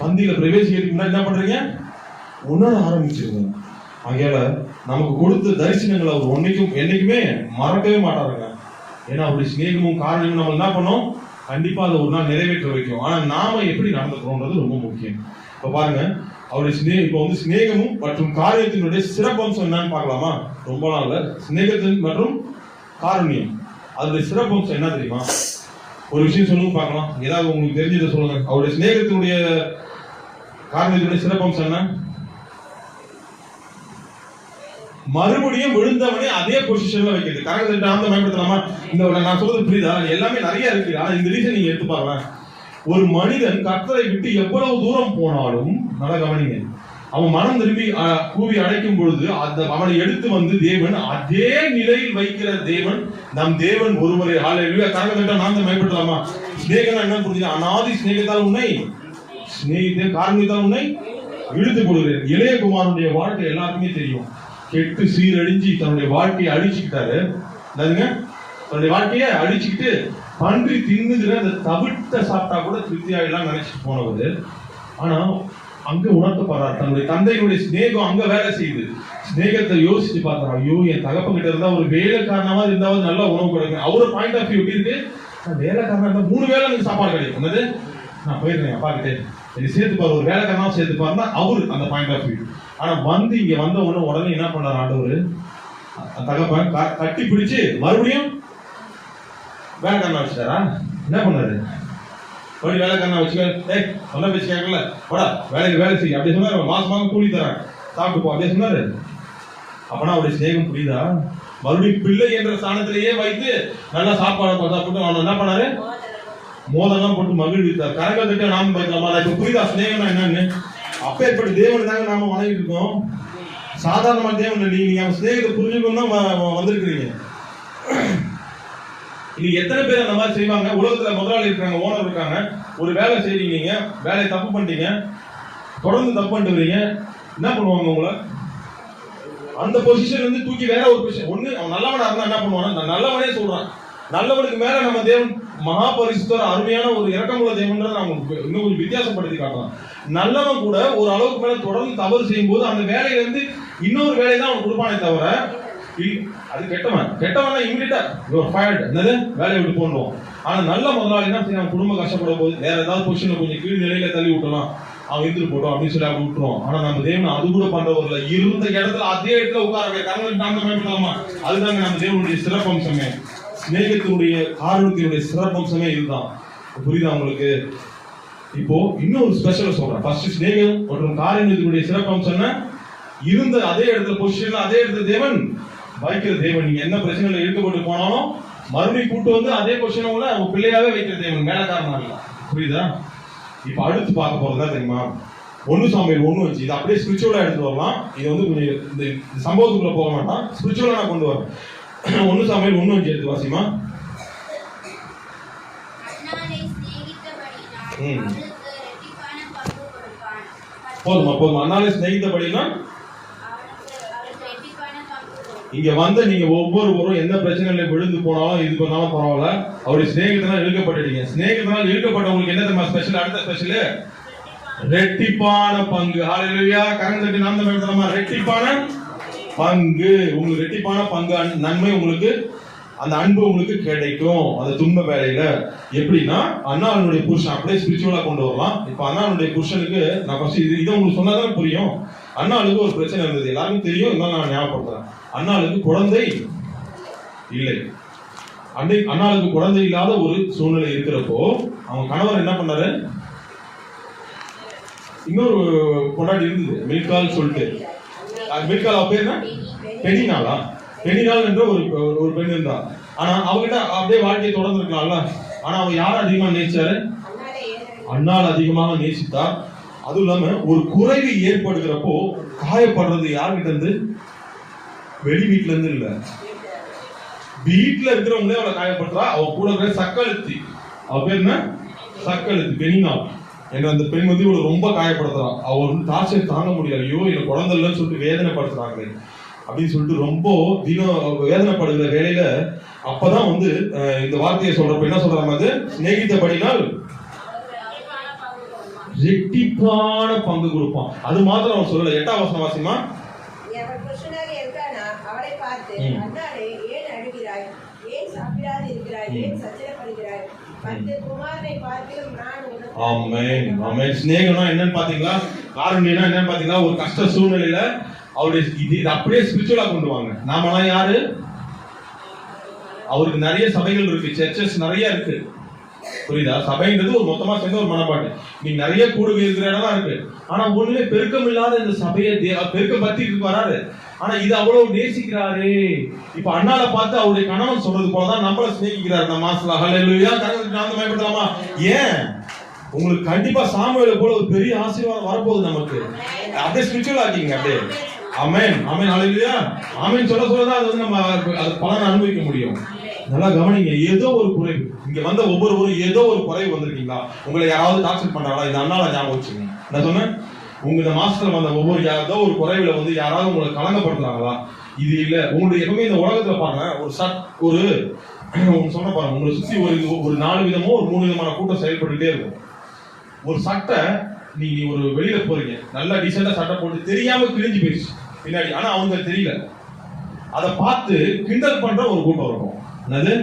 பந்தியில பிரவேசிக்கிறதுக்கு முன்னாடி என்ன பண்றீங்க? உணர ஆரம்பிச்சிருங்க. ஆகையால நமக்கு கொடுத்த தரிசனங்களை அவர் என்னைக்குமே மறக்கவே மாட்டாருங்க. ஏன்னா அவருடைய சிநேகமும் காரணமும் நம்ம என்ன பண்ணோம்? கண்டிப்பா அதை ஒரு நாள் நிறைவேற்ற வைக்கும். ஆனா நாம எப்படி நடந்துக்கிறோம்ன்றது ரொம்ப முக்கியம். இப்ப பாருங்க, அவருடைய இப்ப வந்து சிநேகமும் மற்றும் காரியத்தினுடைய சிறப்பம்சம் என்னன்னு பார்க்கலாமா? ரொம்ப நாள்ல சிநேகத்தின் மற்றும் காரணியம் அதோடைய சிறப்பம்சம் என்ன தெரியுமா? ஒரு விஷயம் சொல்லுங்க பார்க்கலாம். ஏதாவது உங்களுக்கு தெரிஞ்சதை சொல்லுங்க. அவருடைய சிநேகத்தினுடைய காரணத்தினுடைய சிறப்பம்சம் என்ன? மறுபடியும் விழுந்தவனே அதே பொசிஷன்ல வைக்கிறது. கரெக்ட் ஆந்த பயன்படுத்தலாமா? இந்த நான் சொல்றது புரியுதா? எல்லாமே நிறைய இருக்கு. ஆனா இந்த ரீசன் நீங்க எடுத்து பாருங்க. ஒரு மனிதன் கர்த்தரை விட்டு எவ்வளவு தூரம் போனாலும், நல்லா கவனிங்க, அவன் மனம் திரும்பி கூவி அடைக்கும் பொழுது அவனை எடுத்து வந்து தேவன் அதே நிலையில் வைக்கிற தேவன் நம் தேவன் ஒருவரை. ஹல்லேலூயா. கரெக்டா நான் தான் பயன்படுத்தலாமா? ஸ்நேகம் என்ன புரிஞ்சுங்க? அநாதி ஸ்நேகத்தால் உன்னை ஸ்நேகித்தே காரணத்தால் உன்னை இழுத்து கொடுக்கிறேன். இளையகுமாரனுடைய வாழ்க்கை எல்லாருக்குமே தெரியும். கெட்டு சீரழிஞ்சு தன்னுடைய வாழ்க்கையை அழிச்சுக்கிட்டாரு. தன்னுடைய வாழ்க்கையை அழிச்சுக்கிட்டு பன்றி தின்னுகிற அந்த தவிட்ட சாப்பிட்டா கூட திருப்தியாகலாம் நினைச்சிட்டு போனவர். ஆனா அங்க உணர்த்தப்படுறார். தன்னுடைய தந்தையினுடைய ஸ்நேகம் அங்க வேலை செய்யுது. ஸ்நேகத்தை யோசிச்சு பார்த்தா, ஐயோ என் தகப்பன் கிட்ட இருந்தா ஒரு வேலைக்காரனமா இருந்தாவது நல்ல உணவு கொடுங்க. அவரோட பாயிண்ட் ஆஃப் வியூ எப்படி இருக்கு? வேலைக்காரனா இருந்தா 3 வேளை எனக்கு சாப்பாடு கிடைக்கும். என்னது? நான் போயிருந்தேன் அப்பா கிட்டே என்னை சேர்த்துப்பாரு, ஒரு வேலைக்காரனா சேர்த்துப்பாருன்னா அவரு அந்த பாயிண்ட் ஆஃப் வியூ. ஆனா வந்து இங்க வந்த உடனே என்ன பண்ணாரு ஆண்டவர்? தகப்பன் கட்டி பிடிச்சு மறுபடியும் வேலைக்காரனா வச்சுட்டாரா? என்ன பண்ணாரு? வேலைக்காரனா வச்சுக்க, சொன்ன பேச்சு கேட்கல, போடா வேலை செய்ய அப்படி சொன்னாரு. மாசமாக கூலி தரேன், சாப்பிட்டு போ அப்படியே சொன்னாரு. அப்பனா அவருடைய ஸ்நேகம் புரியுதா? மறுபடியும் பிள்ளை என்ற ஸ்தானத்திலேயே வைத்து நல்லா சாப்பாடு சாப்பிட்டு அவன் என்ன பண்ணாரு? மோதெல்லாம் போட்டு மகிழ்வித்தார். கரங்கள் கிட்ட நாம பார்க்கலாமா? இப்ப புரியுதா ஸ்நேகம்னா என்னன்னு? அப்பேற்பட்ட தேவன் தாங்க நாம வணங்கிட்டு இருக்கோம். சாதாரணமான தேவன் நீங்க அவன் ஸ்நேகத்தை புரிஞ்சுக்கணும் தான் வந்திருக்கிறீங்க. இன்னைக்கு எத்தனை பேர் அந்த மாதிரி செய்வாங்க? உலகத்துல முதலாளி இருக்காங்க, ஓனர் இருக்காங்க, ஒரு வேலை செய்றீங்க, நீங்க வேலையை தப்பு பண்ணிட்டீங்க, தொடர்ந்து தப்பு பண்ணிட்டு வரீங்க, என்ன பண்ணுவாங்க? உங்களை அந்த பொசிஷன் வந்து தூக்கி வேற ஒரு பொசிஷன். ஒண்ணு அவன் நல்லவனா இருந்தா என்ன பண்ணுவான்? நான் நல்லவனே சொல்றான். நல்லவனுக்கு மேல நம்ம தேவன் மகா பரிசுத்தர் அருமையான ஒரு இரக்கமுள்ள தேவன்றதை நம்ம இன்னும் கொஞ்சம் வித்தியாசப்படுத்தி காட்டலாம். நல்லவன் கூட ஒரு அளவுக்கு மேல தொடர்ந்து தவறு செய்யும் போது அந்த வேலையில இருந்து இன்னொரு வேலையை தான் அவன் கொடுப்பானே தவிர, அது கெட்டவன் இமிடியேட்டா என்னது வேலையை விட்டு போடுவோம். ஆனா நல்ல முதலாளி தான் சரி, அவன் குடும்பம் கஷ்டப்படும் போது வேற ஏதாவது பொசிஷன்ல கொஞ்சம் கீழ் நிலையில தள்ளி விட்டலாம், அவன் இருந்துட்டு போட்டோம் அப்படின்னு சொல்லி அவன் விட்டுருவோம். ஆனா நம்ம தேவன் அது கூட பண்றவர்ல இருந்த இடத்துல அதே இடத்துல உட்கார கரங்களுக்கு நாம பயன்படுத்தலாமா? அதுதாங்க நம்ம தேவனுடைய சிறப்பம்சமே. ஸ்நேகத்தினுடைய காரணத்தினுடைய சிறப்பம்சமே இதுதான். புரியுதா உங்களுக்கு? இப்போ இன்னொரு ஸ்பெஷல் சொல்றேன். ஃபர்ஸ்ட் சிநேகம் மற்றும் காரியங்களுடைய சிறப்பம்சம் இருந்த அதே இடத்துல பொசிஷன்ல அதே இடத்துல தேவன் வைக்கிற தேவன். நீங்க என்ன பிரச்சனையில இழுக்கப்பட்டு போனாலும் மறுபடியும் கூட்டு வந்து அதே பொசிஷன் உள்ள அவங்க பிள்ளையாவே வைக்கிற தேவன், மேலக்காரனா இல்ல. புரியுதா? இப்ப அடுத்து பார்க்க போறதா தெரியுமா? 1 சாமுவேல் 1:5. இது அப்படியே ஸ்பிரிச்சுவலா எடுத்து வரலாம். இது வந்து கொஞ்சம் இந்த சம்பவத்துக்குள்ள போக மாட்டான், ஸ்பிரிச்சுவலா நான் கொண்டு வரேன். 1 சாமுவேல் 1:5 எடுத்து வாசிமா. போதுமா? அண்ணாலே சிநேகித்தபடினா இங்க வந்து நீங்க ஒவ்வொருவரும் எந்த பிரச்சனையில விழுந்து போனாலும் இது பண்ணாலும் பரவாயில்ல, அவருடைய சிநேகத்தினால் இழுக்கப்பட்டுட்டீங்க. சிநேகத்தினால் இழுக்கப்பட்டவங்களுக்கு என்ன தெரியுமா ஸ்பெஷல்? அடுத்த ஸ்பெஷல் ரெட்டிப்பான பங்கு. ஹalleluya. கரந்தட்டு நாம் நம்ம ரெட்டிப்பான பங்கு. உங்களுக்கு ரெட்டிப்பான பங்கு, நன்மை உங்களுக்கு, அந்த அன்பு உங்களுக்கு கிடைக்கும் அந்த துன்ப வேலையில. எப்படின்னா அண்ணாளுடைய புருஷன் அப்படியே ஸ்பிரிச்சுவலா கொண்டு வரலாம். இப்ப அண்ணாளுடைய புருஷனுக்கு நான் ஃபர்ஸ்ட் இதை உங்களுக்கு சொன்னாதான் புரியும். அண்ணாளுக்கு ஒரு பிரச்சனை இருந்தது, எல்லாருக்கும் தெரியும், இருந்தாலும் நான் ஞாபகப்படுத்துறேன். அண்ணாளுக்கு குழந்தை இல்லை. அண்ணாளுக்கு குழந்தை இல்லாத ஒரு சூழ்நிலை இருக்கிறப்போ அவங்க கணவர் என்ன பண்ணாரு? இன்னொரு பொண்டாட்டி இருந்தது, மில்கால் சொல்லிட்டு. மில்கால் பேர் என்ன? பெனினாலா? பெனினால் என்ற ஒரு பெண் இருந்தா. ஆனா அவகிட்ட அப்படியே வாழ்க்கையை தொடர்ந்து இருக்கலாம்ல. ஆனா அவன் யார அதிகமா நேசிச்சாரு? அண்ணாள் அதிகமாக நேசித்தார். அதுவும் இல்லாம ஒரு குறைவு ஏற்படுகிறப்போ காயப்படுறது யார்கிட்ட இருந்து? வெளி வீட்டுல இருந்து இல்ல, வீட்டுல இருக்கிறவங்களே அவளை காயப்படுறா. அவ கூட இருக்கிற சக்கழுத்தி, அவ பேர் என்ன? சக்கழுத்தி, பெனினாள் என்ற அந்த பெண் வந்து இவளை ரொம்ப காயப்படுத்துறான். அவ வந்து டார்ச்சர் தாங்க முடியல. ஐயோ எனக்கு குழந்தை இல்லைன்னு சொல்லிட்டு வேதனைப்படுத்துறாங்க அப்படின்னு சொல்லிட்டு ரொம்ப தினம் வேதனைப்படுகிற வேலையில அப்பதான் வந்து இந்த வார்த்தையை சொல்றப்ப என்ன சொல்றாங்க? அது சிநேகித்தபடினால் ரெட்டிப்பான பங்கு கொடுப்பான். அது மாத்திரம் அவன் சொல்லல. 8ஆம் வசனம் வாசிமா. அவளை பார்த்து, அண்ணாளே, ஏன் அழுகிறாய்? ஏன் சாப்பிடாது இருக்கிறாய்? ஏன் சஞ்சலப்படுகிறாய்? 10 குமாரனை பார்க்கிலும் நான் உனக்கு. ஆமென், ஆமென். சிநேகம்னா என்னன்னு பாத்தீங்களா? காரணினா என்னன்னு பாத்தீங்களா? ஒரு கஷ்ட சூழ்நிலையில அவருடைய இது அப்படியே ஸ்பிரிச்சுவலா கொண்டு வாங்க. நாமெல்லாம் யாரு? அவருக்கு நிறைய சபைகள் இருக்கு, சர்ச்சஸ் நிறைய இருக்கு. புரியுதா? சபைன்றது ஒரு மொத்தமா சேர்ந்த ஒரு மனப்பாட்டு. நீங்க நிறைய கூடுகை இருக்கிற இடம் இருக்கு. ஆனா ஒண்ணுமே பெருக்கம் இல்லாத இந்த சபையை பெருக்கம் பத்தி வராது. ஆனா இது அவ்வளவு நேசிக்கிறாரு. இப்ப அண்ணால பார்த்து அவருடைய கணவன் சொல்றது போலதான் நம்மள சிநேகிக்கிறாரு. இந்த மாசத்துல ஹல்லேலூயா. கரங்களை பயன்படுத்தலாமா? ஏன்? உங்களுக்கு கண்டிப்பா சாமுவேலை போல ஒரு பெரிய ஆசீர்வாதம் வரப்போகுது நமக்கு. அப்படியே ஸ்பிரிச்சுவல் ஆக்கிங்க அப்படியே. ஆமென், ஆமென், ஹல்லேலூயா. ஆமென் சொல்லதான் அது வந்து நம்ம அது பலனை அனுபவிக்க முடியும். நல்லா கவனிங்க. ஏதோ ஒரு குறைவு இங்க வந்த ஒவ்வொருவரும் ஏதோ ஒரு குறைவு வந்திருக்கீங்களா? உங்களை யாராவது டார்ச்சர் பண்றாங்களா? இது அண்ணால ஞாபகம் வச்சுங்க. நான் சொன்னேன், உங்க இந்த மாசத்துல வந்த ஒவ்வொரு ஏதோ ஒரு குறைவுல வந்து யாராவது உங்களை கலங்கப்படுத்துறாங்களா? இது இல்ல. உங்களுடைய எப்பவுமே இந்த உலகத்துல பாருங்க, ஒரு சொன்ன பாருங்க, உங்களை சுத்தி ஒரு 4 விதமோ ஒரு 3 விதமான கூட்டம் செயல்பட்டுட்டே இருக்கும். ஒரு சட்டை, நீங்க ஒரு வெளியில போறீங்க, நல்லா டீசெண்டா சட்டை போட்டு தெரியாம கிழிஞ்சு போயிடுச்சு பின்னாடி, ஆனா அவங்க தெரியல. அதை பார்த்து கிண்டல் பண்ற ஒரு கூட்டம் இருக்கும். என்னது?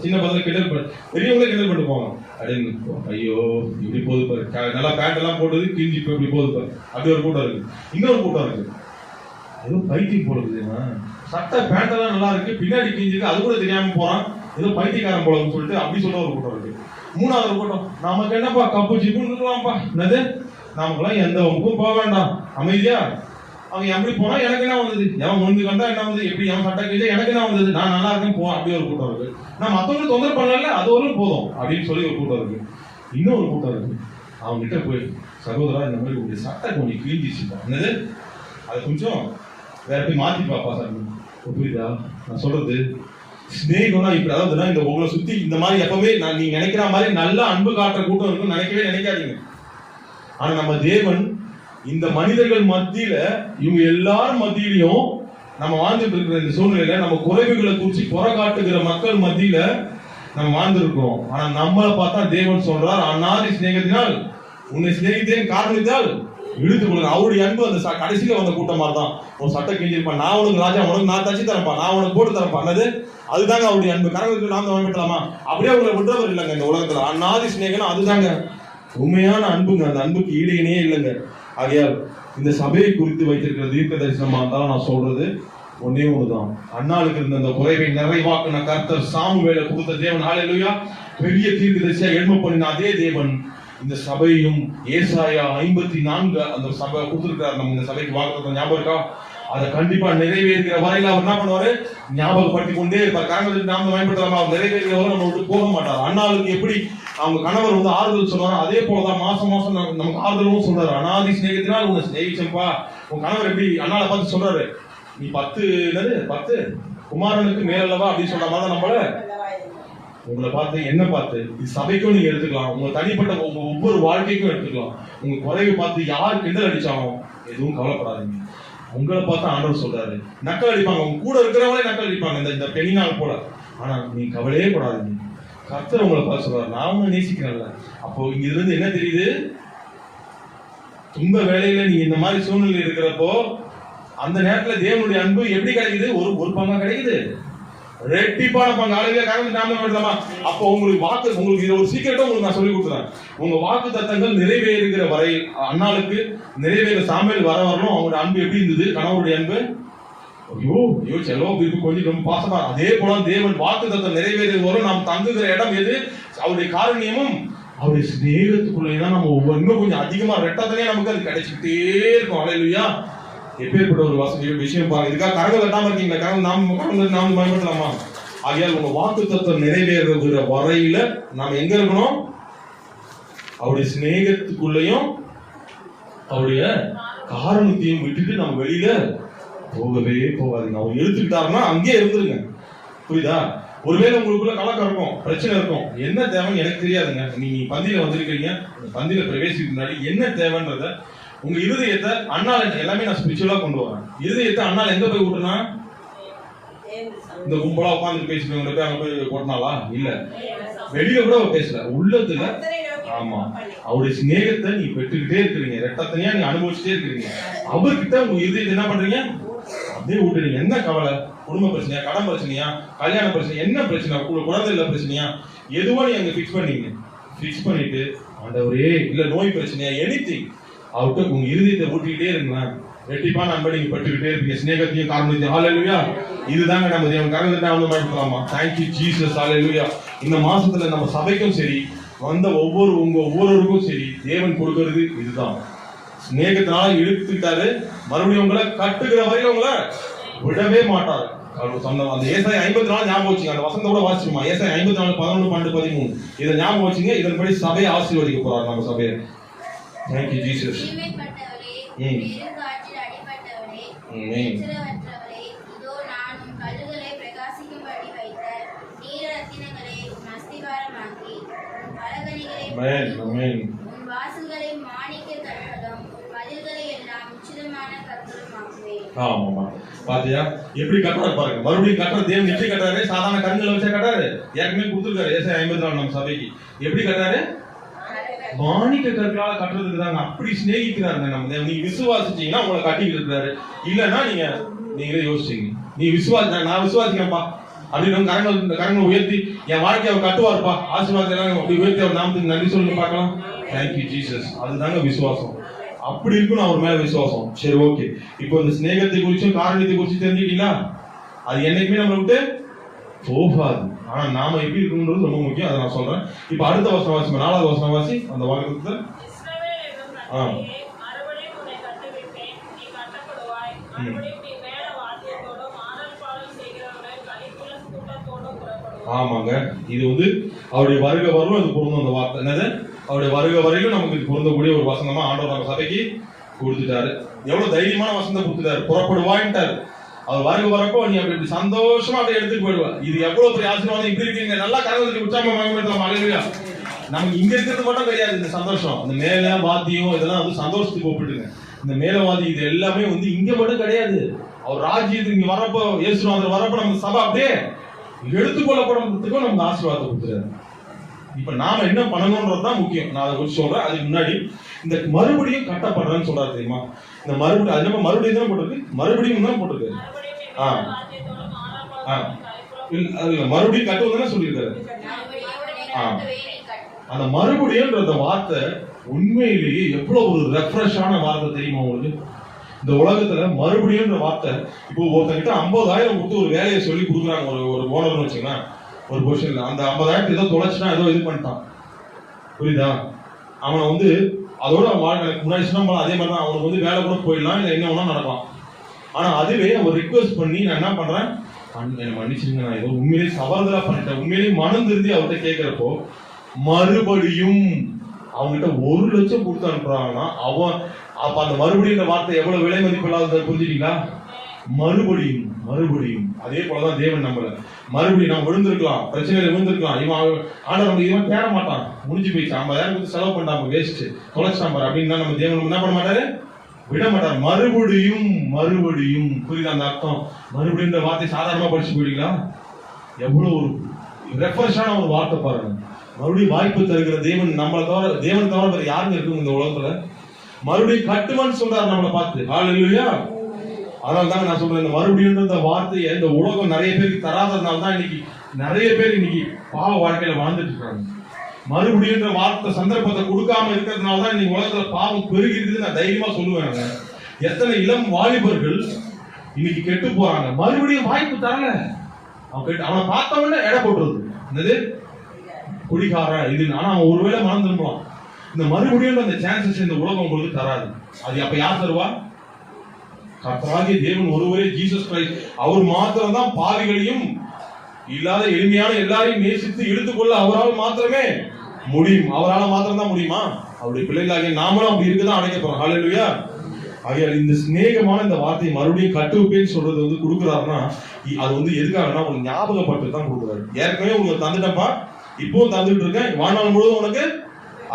சின்ன பசங்க கிண்டல் பண்ண, பெரியவங்களே கிண்டல் பண்ணிட்டு போவாங்க. அப்படின்னு ஐயோ இப்படி போகுது பாரு, நல்லா பேண்ட் எல்லாம் போட்டது கிழிஞ்சு இப்படி போகுது பாரு, அப்படி ஒரு கூட்டம் இருக்கு. இன்னொரு கூட்டம் இருக்கு, ஏதோ பைத்தியம் போடுறது, சட்டை பேண்ட் எல்லாம் நல்லா இருக்கு, பின்னாடி கிழிஞ்சிருக்கு, அது கூட தெரியாம போறான், ஏதோ பைத்தியக்காரன் போலன்னு சொல்லிட்டு அப்படி சொல்ற ஒரு கூட்டம் இருக்கு. 3வது கூட்டம், நமக்கு என்னப்பா கப்பு ஜிப்புன்னு இருக்கலாம்ப்பா, என்னது நமக்குலாம் எந்த வம்புக்கும் போக வேண்டாம், அமைதியா அவன் எப்படி போனா எனக்கு என்ன வந்தது, எவன் முன்பு கண்டா என்ன வந்தது, எப்படி அவன் சட்டை கிழிஞ்சா எனக்கு என்ன வந்தது, நான் நல்லா இருக்கேன் போ, அப்படி ஒரு கூட்டம் இருக்கு. நான் மத்தவங்களுக்கு தொந்தரவு பண்ணல, அது ஒரு போதும் அப்படின்னு சொல்லி ஒரு கூட்டம் இருக்கு. இன்னொரு கூட்டம் இருக்கு, அவங்க கிட்ட போய் சகோதரா இந்த மாதிரி உங்களுடைய சட்டை கொஞ்சம் கிழிஞ்சிச்சுப்பா, என்னது அதை கொஞ்சம் வேற போய் மாத்தி பாப்பா சார். புரியுதா நான் சொல்றது? ஸ்நேகம்னா இப்படி, அதாவதுன்னா இந்த உங்களை சுத்தி இந்த மாதிரி எப்பவுமே நீங்க நினைக்கிற மாதிரி நல்ல அன்பு காட்டுற கூட்டம் இருக்கும் நினைக்கவே நினைக்காதீங்க. ஆனா நம்ம தேவன் இந்த மனிதர்கள் மத்தியில, இவங்க எல்லாரும் மத்தியிலையும் நம்ம வாழ்ந்துட்டு இருக்கிற இந்த சூழ்நிலையில நம்ம குறைவுகளை குறிச்சு குறை காட்டுகிற மக்கள் மத்தியில நம்ம வாழ்ந்துருக்கிறோம். ஆனா நம்மளை பார்த்தா தேவன் சொல்றார், அநாதி சிநேகத்தினால் உன்னை சிநேகித்தேன் காரணத்தால் இழுத்துக் கொள்ளுங்க. அவருடைய அன்பு அந்த கடைசியில வந்த கூட்டமா தான். உன் சட்டை கிஞ்சிருப்பான், நான் உனக்கு ராஜா, உனக்கு நான் தச்சு தரப்பா, நான் உனக்கு போட்டு தரப்பா, அல்லது அதுதாங்க அவருடைய அன்பு. கணவருக்கு நாம் வாங்கிக்கலாமா? அப்படியே உங்களை விடுறவர் இல்லைங்க இந்த உலகத்துல. அநாதி சிநேகம்னா அதுதாங்க உண்மையான அன்புங்க. அந்த அன்புக்கு ஈடு இணையே இல்லைங்க. ஆகையால் இந்த சபையை குறித்து வைத்திருக்கிற தீர்க்க தரிசனமா இருந்தாலும் நான் சொல்றது ஒன்னே ஒண்ணுதான், அண்ணாளுக்கு இருந்த அந்த குறைவை நிறைவாக்குன கர்த்தர் சாமுவேலை கொடுத்த தேவன். ஹல்லேலூயா. பெரிய தீர்க்க தரிசியா எழும்ப பண்ணின அதே தேவன் இந்த சபையும் ஏசாயா 54 அந்த சபை கொடுத்திருக்காரு. நம்ம இந்த சபைக்கு வாக்குத்தத்தம் ஞாபகம் இருக்கா? அதை கண்டிப்பா நிறைவேறுகிற வரையில அவர் என்ன பண்ணுவாரு? ஞாபகப்படுத்தி கொண்டே இருப்பார். கரங்களுக்கு நாம பயன்படுத்தலாமா? அவர் நிறைவேறுகிற வரை நம்ம விட்டு போக மாட்டார். அண்ணாளுக்கு எப்படி அவங்க கணவர் வந்து ஆறுதல் சொன்னாரோ அதே போலதான் மாசம் மாசம் நமக்கு ஆறுதலும் சொல்றாரு. அனாதி சிநேகத்தினால் உன்னை சிநேகிச்சம்பா. உன் கணவர் எப்படி அண்ணாளை பார்த்து சொல்றாரு? நீ 10 குமாரனுக்கு மேலல்லவா அப்படின்னு சொல்ற மாதிரி நம்மள உங்களை பார்த்து என்ன பார்த்து இது சபைக்கும் நீங்க எடுத்துக்கலாம், உங்க தனிப்பட்ட ஒவ்வொரு வாழ்க்கைக்கும் எடுத்துக்கலாம். உங்க குறைவை பார்த்து யார் கிண்டல் அடிச்சாலும் எதுவும் கவலைப்படாதீங்க. உங்களை பார்த்து ஆண்டவர் சொல்றாரு. நக்கல் அடிப்பாங்க, உங்க கூட இருக்கிறவங்களே நக்கல் அடிப்பாங்க இந்த பெண்ணினால் போல. ஆனா நீ கவலையே படாதீங்க. கர்த்தர் உங்களை பார்த்து சொல்றாரு, நான் உங்களை நேசிக்கிறேன்ல. அப்போ இங்க இருந்து என்ன தெரியுது? துன்ப வேலையில நீங்க இந்த மாதிரி சூழ்நிலை இருக்கிறப்போ அந்த நேரத்துல தேவனுடைய அன்பு எப்படி கிடைக்குது? ஒரு பங்கா கிடைக்குது, ரெட்டிப்பான பங்கு. ஆளுங்க காரணமா அப்போ உங்களுக்கு உங்களுக்கு இது ஒரு சீக்கிரட்டா உங்களுக்கு நான் சொல்லி கொடுக்குறேன். உங்க வாக்கு தத்தங்கள் நிறைவேறுகிற வரை அண்ணாளுக்கு நிறைவேற சாமியல் வரணும். அவங்களோட அன்பு எப்படி இருந்தது? கணவருடைய அன்பு ஐயோ செலவோ கொஞ்சம் ரொம்ப பாசமா. அதே போல தேவன் வாக்கு தத்தம் நிறைவேற வரும். நாம் தங்குகிற இடம் எது? அவருடைய காரணியமும் அவருடைய சிநேகத்துக்குள்ளேதான் நம்ம இன்னும் கொஞ்சம் அதிகமா ரெட்டாத்தனையா நமக்கு அது கிடைச்சிக்கிட்டே இருக்கும். அல்லேலூயா. எப்பேற்பட்ட ஒரு விஷயம் பாருங்க. இதுக்காக கரங்கள் கட்டாம இருக்கீங்களா? கரங்கள் நாம் பயன்படுத்தலாமா? ஆகையால் உங்க வாக்கு தத்துவம் நிறைவேறுகிற வரையில நாம் எங்க இருக்கணும்? அவருடைய சிநேகத்துக்குள்ளேயும் அவருடைய காரணத்தையும் விட்டுட்டு நம்ம வெளியில போகவே போகாதீங்க. அவர் எடுத்துக்கிட்டாருன்னா அங்கேயே இருந்துருங்க. புரியுதா? ஒருவேளை உங்களுக்குள்ள கலக்கம் இருக்கும், பிரச்சனை இருக்கும். என்ன தேவைன்னு எனக்கு தெரியாதுங்க. நீங்க பந்தியில வந்திருக்கீங்க, பந்தியில பிரவேசிக்கு முன்னாடி என்ன தேவைன்றத உங்க இருதயத்தை அண்ணால எல்லாமே நான் ஸ்பிரிச்சுவலா கொண்டு வரேன். இருதயத்தை அண்ணால எங்க போய் விட்டுனா? இந்த கும்பலா உட்கார்ந்து பேசிட்டு அங்க போய் போட்டனாலா? இல்ல, வெளியில கூட பேசல, உள்ளத்துல. ஆமா, அவருடைய சிநேகத்தை நீ பெற்றுக்கிட்டே இருக்கிறீங்க, ரெட்டத்தனையா நீ அனுபவிச்சுட்டே இருக்கிறீங்க. அவர்கிட்ட உங்க இருதயத்தை என்ன பண்றீங்க? அப்படியே விட்டுறீங்க. என்ன கவலை? குடும்ப பிரச்சனையா, கடன் பிரச்சனையா, கல்யாண பிரச்சனை, என்ன பிரச்சனை, குழந்தை இல்ல பிரச்சனையா, எதுவோ நீ அங்க பிக்ஸ் பண்ணீங்க. பிக்ஸ் பண்ணிட்டு ஆண்டவரே, இல்ல நோய் பிரச்சனையா, எனிதிங் அவர்கிட்ட உங்க இருதயத்தை ஊட்டிக்கிட்டே இருங்களேன். ரெட்டிப்பான அன்பை நீங்க பட்டுக்கிட்டே இருப்பீங்க. சிநேகத்தையும் காரணத்தையும். ஹல்லேலூயா. இதுதாங்க நம்ம தேவன் கரங்களை வந்து பயன்படுத்தலாமா? Thank you Jesus. ஹல்லேலூயா. இந்த மாசத்துல நம்ம சபைக்கும் சரி, வந்த ஒவ்வொருவருக்கும் சரி, தேவன் கொடுக்கிறது இதுதான். சிநேகத்தினால இழுத்துக்கிட்டாரு. மறுபடியும் உங்களை கட்டுகிற வரைக்கும் உங்களை விடவே மாட்டாரு. அந்த ஏசாயா 54 ஞாபகம் வச்சுங்க. அந்த வசந்த கூட வாசிச்சுமா. ஏசாயா 54 11 12 13 இதை ஞாபகம் வச்சுங்க. இதன்படி சபையை ஆசீர்வதிக்க போறாரு நம்ம சபையை. Thank you Jesus. இதோ நான் உன் கல்லுகளை பிரகாசிக்கும்படி வைத்த நீரத்தினங்களை அஸ்திபாரமாக்கி உன் பலகணிகளை உன் வாசல்களை மாணிக்க கற்களும் உன் மதில்களை எல்லாம் உச்சிதமான கற்களும் ஆக்குவேன். ஆமாமா, பாத்தியா எப்படி கட்டுறாரு பாருங்க. மறுபடியும் கட்டுற தேவன் எப்படி கட்டுறாரு? சாதாரண கண்களை வச்சா கட்டுறாரு. ஏற்கனவே கொடுத்துருக்காரு ஏசாயா 54 நம்ம சபைக்கு. எப்படி கட்டுறாரு? மாணிக்க கற்களால கட்டுறதுக்கு தாங்க. அப்படி சிநேகிக்கிறாருங்க நம்ம தேவன். நீங்க விசுவாசிச்சீங்கன்னா உங்களை கட்டிக்கிட்டு இருக்கிறாரு. இல்லன்னா நீங்களே யோசிச்சீங்க. நீ நான் விசுவாசிக்கிறேன்ப்பா அப்படின்னு கரங்களை உயர்த்தி என் வாழ்க்கையை அவர் கட்டுவார்ப்பா, ஆசீர்வாதம் அப்படி உயர்த்தி அவர் நாமத்துக்கு நன்றி சொல்லுங்க பார்க்கலாம். Thank you Jesus. அதுதாங்க விசுவாசம். அப்படி இருக்கணும் அவர் மேல விசுவாசம். சரி, ஓகே. இப்போ இந்த சிநேகத்தை குறிச்சும் காரணத்தை குறிச்சு தெரிஞ்சுக்கிட்டீங்களா? அது என்னைக்குமே நம்மளை விட்டு போகாது. ஆனா நாம எப்படி இருக்கணும்ன்றது ரொம்ப முக்கியம். அதை நான் சொல்றேன். இப்ப அடுத்த வசனம் வாசி, 4வது வசனம் வாசி. அந்த வாக்குத்தத்தத்தை ஆமாங்க. இது அவருடைய வருகை வரும். அது பொருந்தும். அந்த வார்த்தை என்னது? அவருடைய வருகை வரையிலும் நமக்கு பொருந்தக்கூடிய ஒரு வசனமா ஆண்டவர் நம்ம சபைக்கு கொடுத்துட்டாரு. எவ்வளவு தைரியமான வசனத்தை கொடுத்துட்டாரு. புறப்படுவான்ட்டாரு. அவர் வருகை வரப்போ நீ அப்படி சந்தோஷமா அப்படியே எடுத்துட்டு போயிடுவா. இது எவ்வளவு பெரிய ஆசீர்வாதம். இப்படி இருக்கீங்க, நல்லா கரங்களுக்கு உற்சாகமா பயன்படுத்தலாம். அல்லேலூயா. நமக்கு இங்க இருக்கிறது மட்டும் கிடையாது இந்த சந்தோஷம். இந்த மேல வாத்தியம் இதெல்லாம் சந்தோஷத்துக்கு ஒப்பிட்டுங்க. இந்த மேலவாதி இது எல்லாமே இங்க மட்டும் கிடையாது. அவர் ராஜ்யத்துக்கு இங்க வரப்போ, இயேசுநாதர் வரப்போ நம்ம சபை அப்படியே எடுத்துக்கொள்ளப்படுறதுக்கும் நமக்கு ஆசீர்வாதத்தை கொடுத்துறாரு. இப்ப நாம என்ன பண்ணணும்ன்றதுதான் முக்கியம். நான் அதை குறித்து சொல்றேன். அதுக்கு முன்னாடி இந்த மறுபடியும் கட்டப்படுறேன்னு சொல்றாரு தெரியுமா? இந்த மறுபடியும் அது நம்ம மறுபடியும் தான் போட்டிருக்கு. மறுபடியும் தான் போட்டிருக்கு. மறுபடியும் கட்டுவதுன்னு சொல்லியிருக்காரு. அந்த மறுபடியும்ன்ற வார்த்தை உண்மையிலேயே எவ்வளவு ஒரு ரெஃப்ரெஷான வார்த்தை தெரியுமா உங்களுக்கு? இந்த உலகத்துல மறுபடியும் வார்த்தை. இப்போ ஒருத்தங்கிட்ட 50,000 கொடுத்து ஒரு வேலையை சொல்லி கொடுக்குறாங்க ஒரு ஓனர்னு வச்சுக்கலாம். ஒரு பொசிஷன்ல அந்த 50,000 ஏதோ தொலைச்சுனா ஏதோ இது பண்ணிட்டான். புரியுதா? அவனை வந்து அதோட அவன் வாழ்க்கை முன்னாடி சொன்ன அதே மாதிரி தான் அவனுக்கு வந்து வேலை கூட போயிடலாம், இல்லை என்ன ஒன்றா நடக்கலாம். ஆனா அதுவே அவர் ரிக்வெஸ்ட் பண்ணி நான் என்ன பண்றேன், என்னை மன்னிச்சிருங்க, நான் ஏதோ உண்மையிலேயே சவால்களா பண்ணிட்டேன், உண்மையிலேயே மனம் திருந்தி அவர்கிட்ட கேட்கிறப்போ மறுபடியும் அவங்ககிட்ட 1 லட்சம் கொடுத்து அனுப்புறாங்கன்னா அவன் அப்ப அந்த மறுபடியும் வார்த்தை எவ்வளவு விலை மதிப்பு இல்லாத புரிஞ்சுட்டீங்களா? மறுபடியும் மறுபடியும். அதே போலதான் தேவன் நம்மள மறுபடியும் நான் விழுந்திருக்கலாம், பிரச்சனையில விழுந்திருக்கலாம், இவன் ஆண்டவர் இவன் தேட மாட்டான், முடிஞ்சு போயிடுச்சு, 50,000 கொடுத்து செலவு பண்ணாம வேஸ்ட் தொலைச்சாம் பாரு அப்படின்னு நம்ம தேவன் என்ன பண்ண மாட்டாரு, விட மாட்டார். மறுபடியும் மறுபடியும். புரியுது அந்த அர்த்தம்? மறுபடியும் வார்த்தை சாதாரணமா படிச்சு போயிட்டீங்களா? எவ்வளவு ஒரு ரெஃப்ரெஷான ஒரு வார்த்தை பாருங்க. மறுபடியும் வாய்ப்பு தருகிற தேவன் நம்மளை தவிர, தேவன் தவிர வேற யாருங்க இருக்கும் இந்த உலகத்துல? மறுபடியும் கட்டுமன்னு சொல்றாரு நம்மளை பார்த்து. ஹல்லேலூயா. அதனால தாங்க நான் சொல்றேன், இந்த மறுபடியும் இந்த வார்த்தையை இந்த உலகம் நிறைய பேருக்கு தராததுனால தான் இன்னைக்கு நிறைய பேர் இன்னைக்கு பாவ வாழ்க்கையில வாழ்ந்துட்டு இருக்காங்க. மறுபடியும் வார்த்தை சந்தர்ப்பத்தை கொடுக்காம இருக்கிறதுனால தான் இன்னைக்கு உலகத்துல பாவம் பெருகிறது. நான் தைரியமா சொல்லுவேன். எத்தனை இளம் வாலிபர்கள் இன்னைக்கு கெட்டு போறாங்க, மறுபடியும் வாய்ப்பு தரல. அவனை பார்த்தவொடனே எடை போட்டுறது, என்னது குடிகாரன் இது. ஆனா அவன் ஒருவேளை மனம் திரும்பலாம். இந்த மறுபடியும் அந்த சான்சஸ் இந்த உலகம் உங்களுக்கு தராது. அது அப்ப யார் தருவா? கர்த்தராகிய தேவன் ஒருவரே, ஜீசஸ் கிரைஸ்ட். அவர் மாத்திரம் தான் பாவிகளையும் இல்லாத எளிமையான எல்லாரையும் நேசித்து இழுத்துக்கொள்ள அவரால் மாத்திரமே முடியும். அவரால் மாத்திரம் தான் முடியுமா? அவருடைய பிள்ளைகளாகிய நாமளும் அப்படி இருக்கதான் அடைக்க போறோம். ஹல்லேலூயா. ஆகையால் இந்த சிநேகமான இந்த வார்த்தையை மறுபடியும் கட்டுவிப்பேன்னு சொல்றது வந்து கொடுக்குறாருன்னா அது வந்து எதுக்காகனா உங்களுக்கு ஞாபகப்பட்டு தான் கொடுக்குறாரு. ஏற்கனவே உங்களுக்கு தந்துட்டப்பா, இப்பவும் தந்துட்டு இருக்கேன், வாழ்நாள் முழுவதும் உனக்கு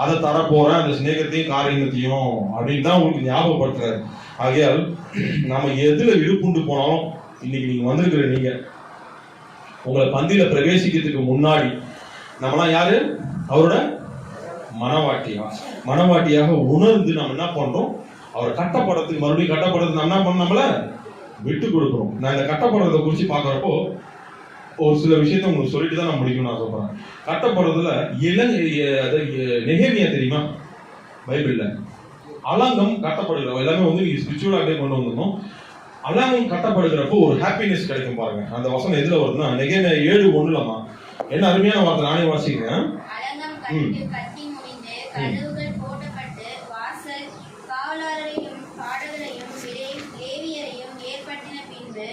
அதை தரப்போறேன், அந்த சிநேகத்தையும் காரியத்தையும் அப்படின்னு தான் உங்களுக்கு ஞாபகப்படுத்துறாரு. ஆகையால் நம்ம எதுல விருப்புண்டு போனாலும் இன்னைக்கு நீங்க வந்திருக்கிற நீங்க உங்களை பந்தியில பிரவேசிக்கிறதுக்கு முன்னாடி நம்மளாம் யாரு? அவரோட மனவாட்டியாக உணர்ந்து நம்ம என்ன பண்றோம்? அவரை கட்டப்படுறதுக்கு மறுபடியும் கட்டப்படுறது நம்ம என்ன பண்ண, நம்மள விட்டு கொடுக்குறோம். நான் இந்த கட்டப்படுறதை குறிச்சு பாக்குறப்போ ஒரு சில விஷயத்த உங்களுக்கு சொல்லிட்டு தான் நான் முடிக்கணும். நான் சொல்றேன், கட்டப்படுறதுல நெகேமியா தெரியுமா? பைபிள்ல அலங்கம் கட்டப்படுகிற எல்லாமே வந்து நீங்க ஸ்பிரிச்சுவலாக கொண்டு வந்துடணும். அலங்கம் கட்டப்படுகிறப்போ ஒரு ஹாப்பினஸ் கிடைக்கும் பாருங்க. அந்த வசனம் எதுல வருதுன்னா நெகேமியா 7:1. என்ன அருமையான வார்த்தை, நானே வாசிக்கிறேன். கட்டி முடிந்து கதவுகள் போடப்பட்டு வாசல் காவலாளரையும் பாடகரையும் லேவியரையும் ஏற்படுத்தின பின்பு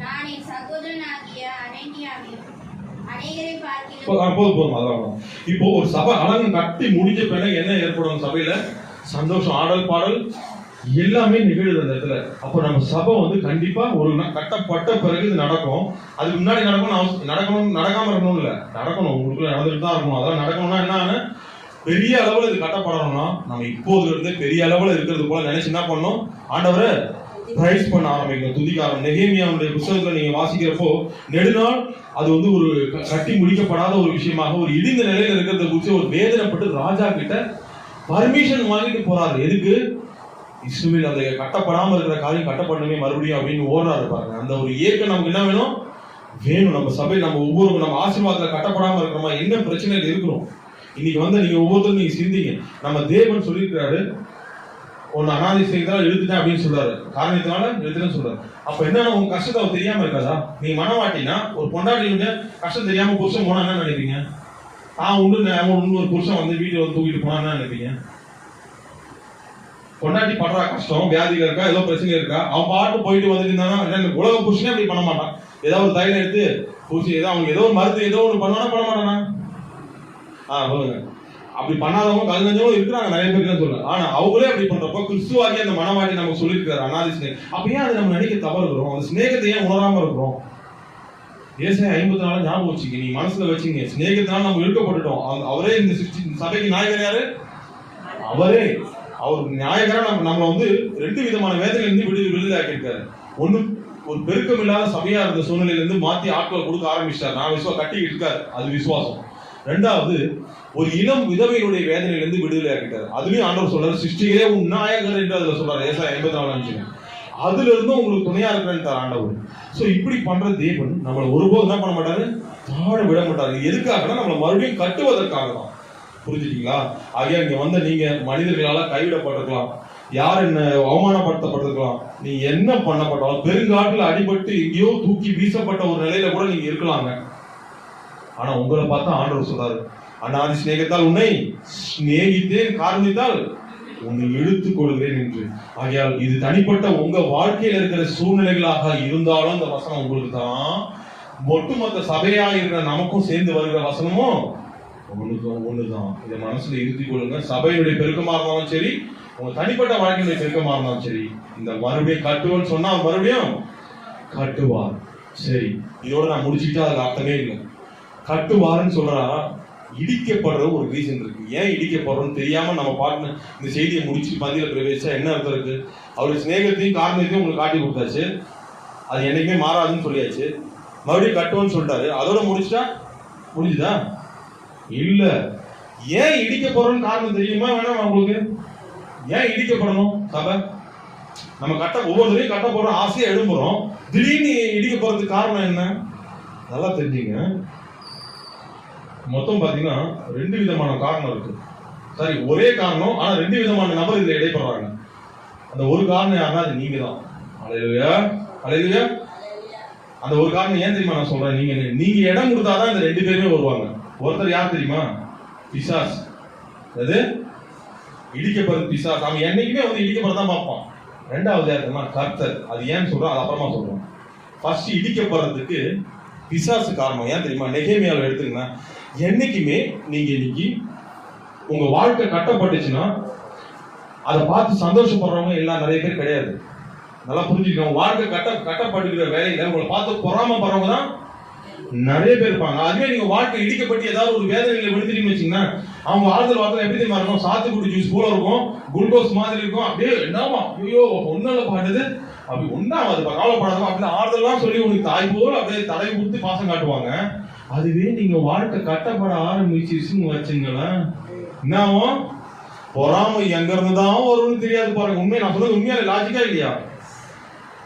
நான் என் சகோதரனாகிய அனனியாவையும் அநேகரை பார்க்கிறேன். போதும் அதான். இப்போ ஒரு சபை அலங்கம் கட்டி முடிஞ்ச பிறகு என்ன ஏற்படும்? சபையில சந்தோஷம், ஆடல் பாடல் எல்லாமே நிகழுது அந்த இடத்துல. அப்போ நம்ம சபை வந்து கண்டிப்பா ஒரு கட்டப்பட்ட பிறகு இது நடக்கும். அதுக்கு முன்னாடி நடக்காம இருக்கணும் இல்ல, நடக்கணும். உங்களுக்குள்ள நடந்துட்டு தான் இருக்கணும். அதெல்லாம் நடக்கணும்னா என்ன, பெரிய அளவுல இது கட்டப்படணும்னா நம்ம இப்போதுல இருந்தே பெரிய அளவுல இருக்கிறது போல நினைச்சு என்ன பண்ணணும்? ஆண்டவரை பிரைஸ் பண்ண ஆரம்பிக்கணும், துதிக்க ஆரம்பிக்கணும். நெகேமியாவுடைய புத்தகத்துல நீங்க வாசிக்கிறப்போ நெடுநாள் அது வந்து ஒரு கட்டி முடிக்கப்படாத ஒரு விஷயமாக ஒரு இடிந்த நிலையில இருக்கிறத குறித்து ஒரு வேதனைப்பட்டு ராஜா கிட்ட பர்மிஷன் வாங்கிட்டு போறாரு. எதுக்கு? இஸ்ரவேல் அந்த கட்டப்படாம இருக்கிற காரியம் கட்டப்படணுமே மறுபடியும் அப்படின்னு ஓடுறாரு பாருங்க. அந்த ஒரு ஏக்கம் நமக்கு என்ன வேணும்? நம்ம சபை நம்ம ஒவ்வொரு நம்ம ஆசீர்வாதத்துல கட்டப்படாம இருக்கிறோமா? என்ன பிரச்சனைகள் இருக்கிறோம்? இன்னைக்கு வந்து நீங்க ஒவ்வொருத்தரும் நீங்க சிந்திங்க. நம்ம தேவன் சொல்லியிருக்கிறாரு, உன்னை அனாதை செய்தால் எழுத்துட்டேன் அப்படின்னு சொல்றாரு, காரணத்தினால எழுத்துன்னு சொல்றாரு. அப்ப என்னன்னா உங்க கஷ்டத்தை அவர் தெரியாம இருக்காதா? நீ மனவாட்டினா ஒரு பொண்டாட்டியுடைய கஷ்டம் தெரியாம புருஷன் போனா என்ன நினைப்பீங்க? ஒரு புருஷன் வந்து வீட்டுல வந்து தூக்கிட்டு போனா என்ன நினைப்பீங்க? பொண்டாட்டி படுற கஷ்டம், வியாதிகள் இருக்கா, ஏதோ பிரச்சனை இருக்கா, அவன் பாட்டு போயிட்டு வந்துட்டு இருந்தானா உலக புருஷனே அப்படி பண்ண மாட்டான். ஏதாவது ஒரு தைலம் எடுத்து பூசி ஏதோ அவங்க ஏதோ ஒரு மருந்து ஏதோ ஒன்று பண்ண மாட்டானா? சொல்லுங்க. அப்படி பண்ணாதவங்க கல்நஞ்சவங்க இருக்கிறாங்க நிறைய பேருக்கு சொல்ல. ஆனா அவங்களே அப்படி பண்றப்போ கிறிஸ்துவாகி அந்த மனவாட்டி நமக்கு சொல்லியிருக்காரு அனாதி ஸ்நேகம். அப்ப ஏன் அதை நம்ம நினைக்க தவறுகிறோம்? அந்த ஸ்நேகத்தை ஏன் உணராம இருக்கிறோம்? ஏசாயா 54 ஞாபகம் வச்சுங்க, நீ மனசுல வச்சுங்க. ஸ்நேகத்தினால நம்ம இழுக்கப்பட்டுட்டோம். அவரே இந்த சபைக்கு நாயகர் யாரு? அவரே. அவர் நாயகரா நம்மளை வந்து 2 விதமான வேதனையில இருந்து விடுதலையாக்கி இருக்காரு. ஒண்ணு, ஒரு பெருக்கம் இல்லாத சபையா இருந்த சூழ்நிலையில இருந்து மாத்தி ஆட்களை கொடுக்க ஆரம்பிச்சார். நான் கட்டிக்கிட்டு இருக்காரு, அது விசுவாசம். 2வது, ஒரு இளம் விதவையுடைய வேதனையிலிருந்து விடுதலை ஆக்கிட்டாரு. அதுலயும் ஆண்டவர் சொல்றாரு, சிருஷ்டிகளே உன் நாயகர் என்று அதுல சொல்றாரு. ஏசாயா 54 அதுல இருந்தும் உங்களுக்கு துணையா இருக்கிறேன்னு ஆண்டவர். சோ இப்படி பண்ற தேவன் நம்மளை ஒருபோது என்ன பண்ண மாட்டாரு? தாழ விட மாட்டாரு. எதுக்காகனா நம்மளை மறுபடியும் கட்டுவதற்காக தான். புரிஞ்சுட்டீங்களா? ஆகிய இங்க வந்த நீங்க மனிதர்களால கைவிடப்பட்டிருக்கலாம், யார் என்ன அவமானப்படுத்தப்பட்டிருக்கலாம், நீ என்ன பண்ணப்பட்டாலும் பெருங்காட்டுல அடிபட்டு எங்கேயோ தூக்கி வீசப்பட்ட ஒரு நிலையில கூட நீங்க இருக்கலாங்க. ஆனா உங்களை பார்த்தா ஆண்டவர் சொல்றாரு, அனாதி சிநேகத்தால் உன்னை சிநேகித்தேன், காரணத்தால் உன்னை இழுத்துக் கொள்கிறேன் என்று. ஆகையால் இது தனிப்பட்ட உங்க வாழ்க்கையில் இருக்கிற சூழ்நிலைகளாக இருந்தாலும் இந்த வசனம் உங்களுக்கு தான். ஒட்டுமொத்த சபையா இருக்கிற நமக்கும் சேர்ந்து வருகிற வசனமும் ஒண்ணுதான். இதை மனசுல இருத்திக் கொள்ளுங்க. சபையினுடைய பெருக்கமா இருந்தாலும் சரி, உங்க தனிப்பட்ட வாழ்க்கையுடைய பெருக்கமா இருந்தாலும் சரி, இந்த மறுபடியும் கட்டுவன்னு சொன்னா மறுபடியும் கட்டுவார். சரி, இதோட நான் முடிச்சுக்கிட்டா அதுக்கு அர்த்தமே இல்லை. கட்டுவாருன்னு சொல்றா, இடிக்கப்படுற ஒரு ரீசன் இருக்கு. ஏன் இடிக்கப்படுறோம்னு தெரியாம நம்ம பாட்டு இந்த செய்தியை முடிச்சு பந்தியில பிரவேசிச்சா என்ன அர்த்தம் இருக்கு? அவருடைய சிநேகத்தையும் காரணத்தையும் உங்களுக்கு காட்டி கொடுத்தாச்சு, அது என்னைக்குமே மாறாதுன்னு சொல்லியாச்சு. மறுபடியும் கட்டுவோன்னு சொல்லிட்டாரு, அதோட முடிச்சுட்டா முடிஞ்சுதா? இல்ல. ஏன் இடிக்கப்படுறோம்னு காரணம் தெரியுமா வேணாம் உங்களுக்கு? ஏன் இடிக்கப்படணும்? சபை நம்ம ஒவ்வொருத்தரையும் கட்ட போறோம், ஆசையா எழும்புறோம், திடீர்னு இடிக்க போறதுக்கு காரணம் என்ன? நல்லா தெரிஞ்சுங்க. மொத்தம் பாத்தீங்கன்னா 2 விதமான காரணம் இருக்கு. சரி, ஒரே காரணம், ஆனா 2 விதமான நபர் இதுல இடைப்படுறாங்க. அந்த ஒரு காரணம் யாருன்னா அது நீங்க தான். அல்லேலூயா, அல்லேலூயா. அந்த ஒரு காரணம் ஏன் தெரியுமா நான் சொல்றேன்? நீங்க இடம் கொடுத்தாதான் இந்த 2 பேருமே வருவாங்க. ஒருத்தர் யார் தெரியுமா? பிசாஸ். அது இடிக்கப்படுறது பிசாஸ். அவன் என்னைக்குமே வந்து இடிக்கப்படுறதான் பார்ப்பான். 2வது யார் தெரியுமா? கர்த்தர். அது ஏன்னு சொல்றோம், அது அப்புறமா சொல்றோம். ஃபர்ஸ்ட் இடிக்கப்படுறதுக்கு பிசாசு காரணம் ஏன் தெரியுமா? நெகேமியாவை எடுத்துக்கங்க. என்னைக்குமே நீங்க இன்னைக்கு உங்க வாழ்க்கை கட்டப்பட்டுச்சுன்னா அதை பார்த்து சந்தோஷப்படுறவங்க எல்லாம் நிறைய பேர் கிடையாது. நல்லா புரிஞ்சுக்கணும். வாழ்க்கை கட்டப்பட்டுக்கிற வேலையில உங்களை பார்த்து பொறாமப்படுறவங்க தான் நிறைய பேர் இருப்பாங்க. அதுவே நீங்க வாழ்க்கை இடிக்கப்பட்டு ஏதாவது ஒரு வேதனையில விழுந்துட்டீங்கன்னு வச்சீங்கன்னா, அவங்க ஆறுதல் வார்த்தை எப்படி தெரியுமா இருக்கும்? சாத்துக்குடி ஜூஸ் போல இருக்கும், குளுக்கோஸ் மாதிரி இருக்கும். அப்படியே என்னமா ஐயோ ஒன்னால பாடுது, அப்படி ஒன்னாவது கவலைப்படாத அப்படின்னு ஆறுதல்லாம் சொல்லி உனக்கு தாய் போல அப்படியே தடவை கொடுத்து பாசம் காட்டுவாங்க. அதுவே நீங்க வாழ்க்கை கட்டப்பட ஆரம்பிச்சிருச்சுன்னு வச்சுங்களேன், என்னாவும் பொறாமை எங்க இருந்துதான் வரும்னு தெரியாது பாருங்க. உண்மையை நான் சொல்றது உண்மையா லாஜிக்கா இல்லையா?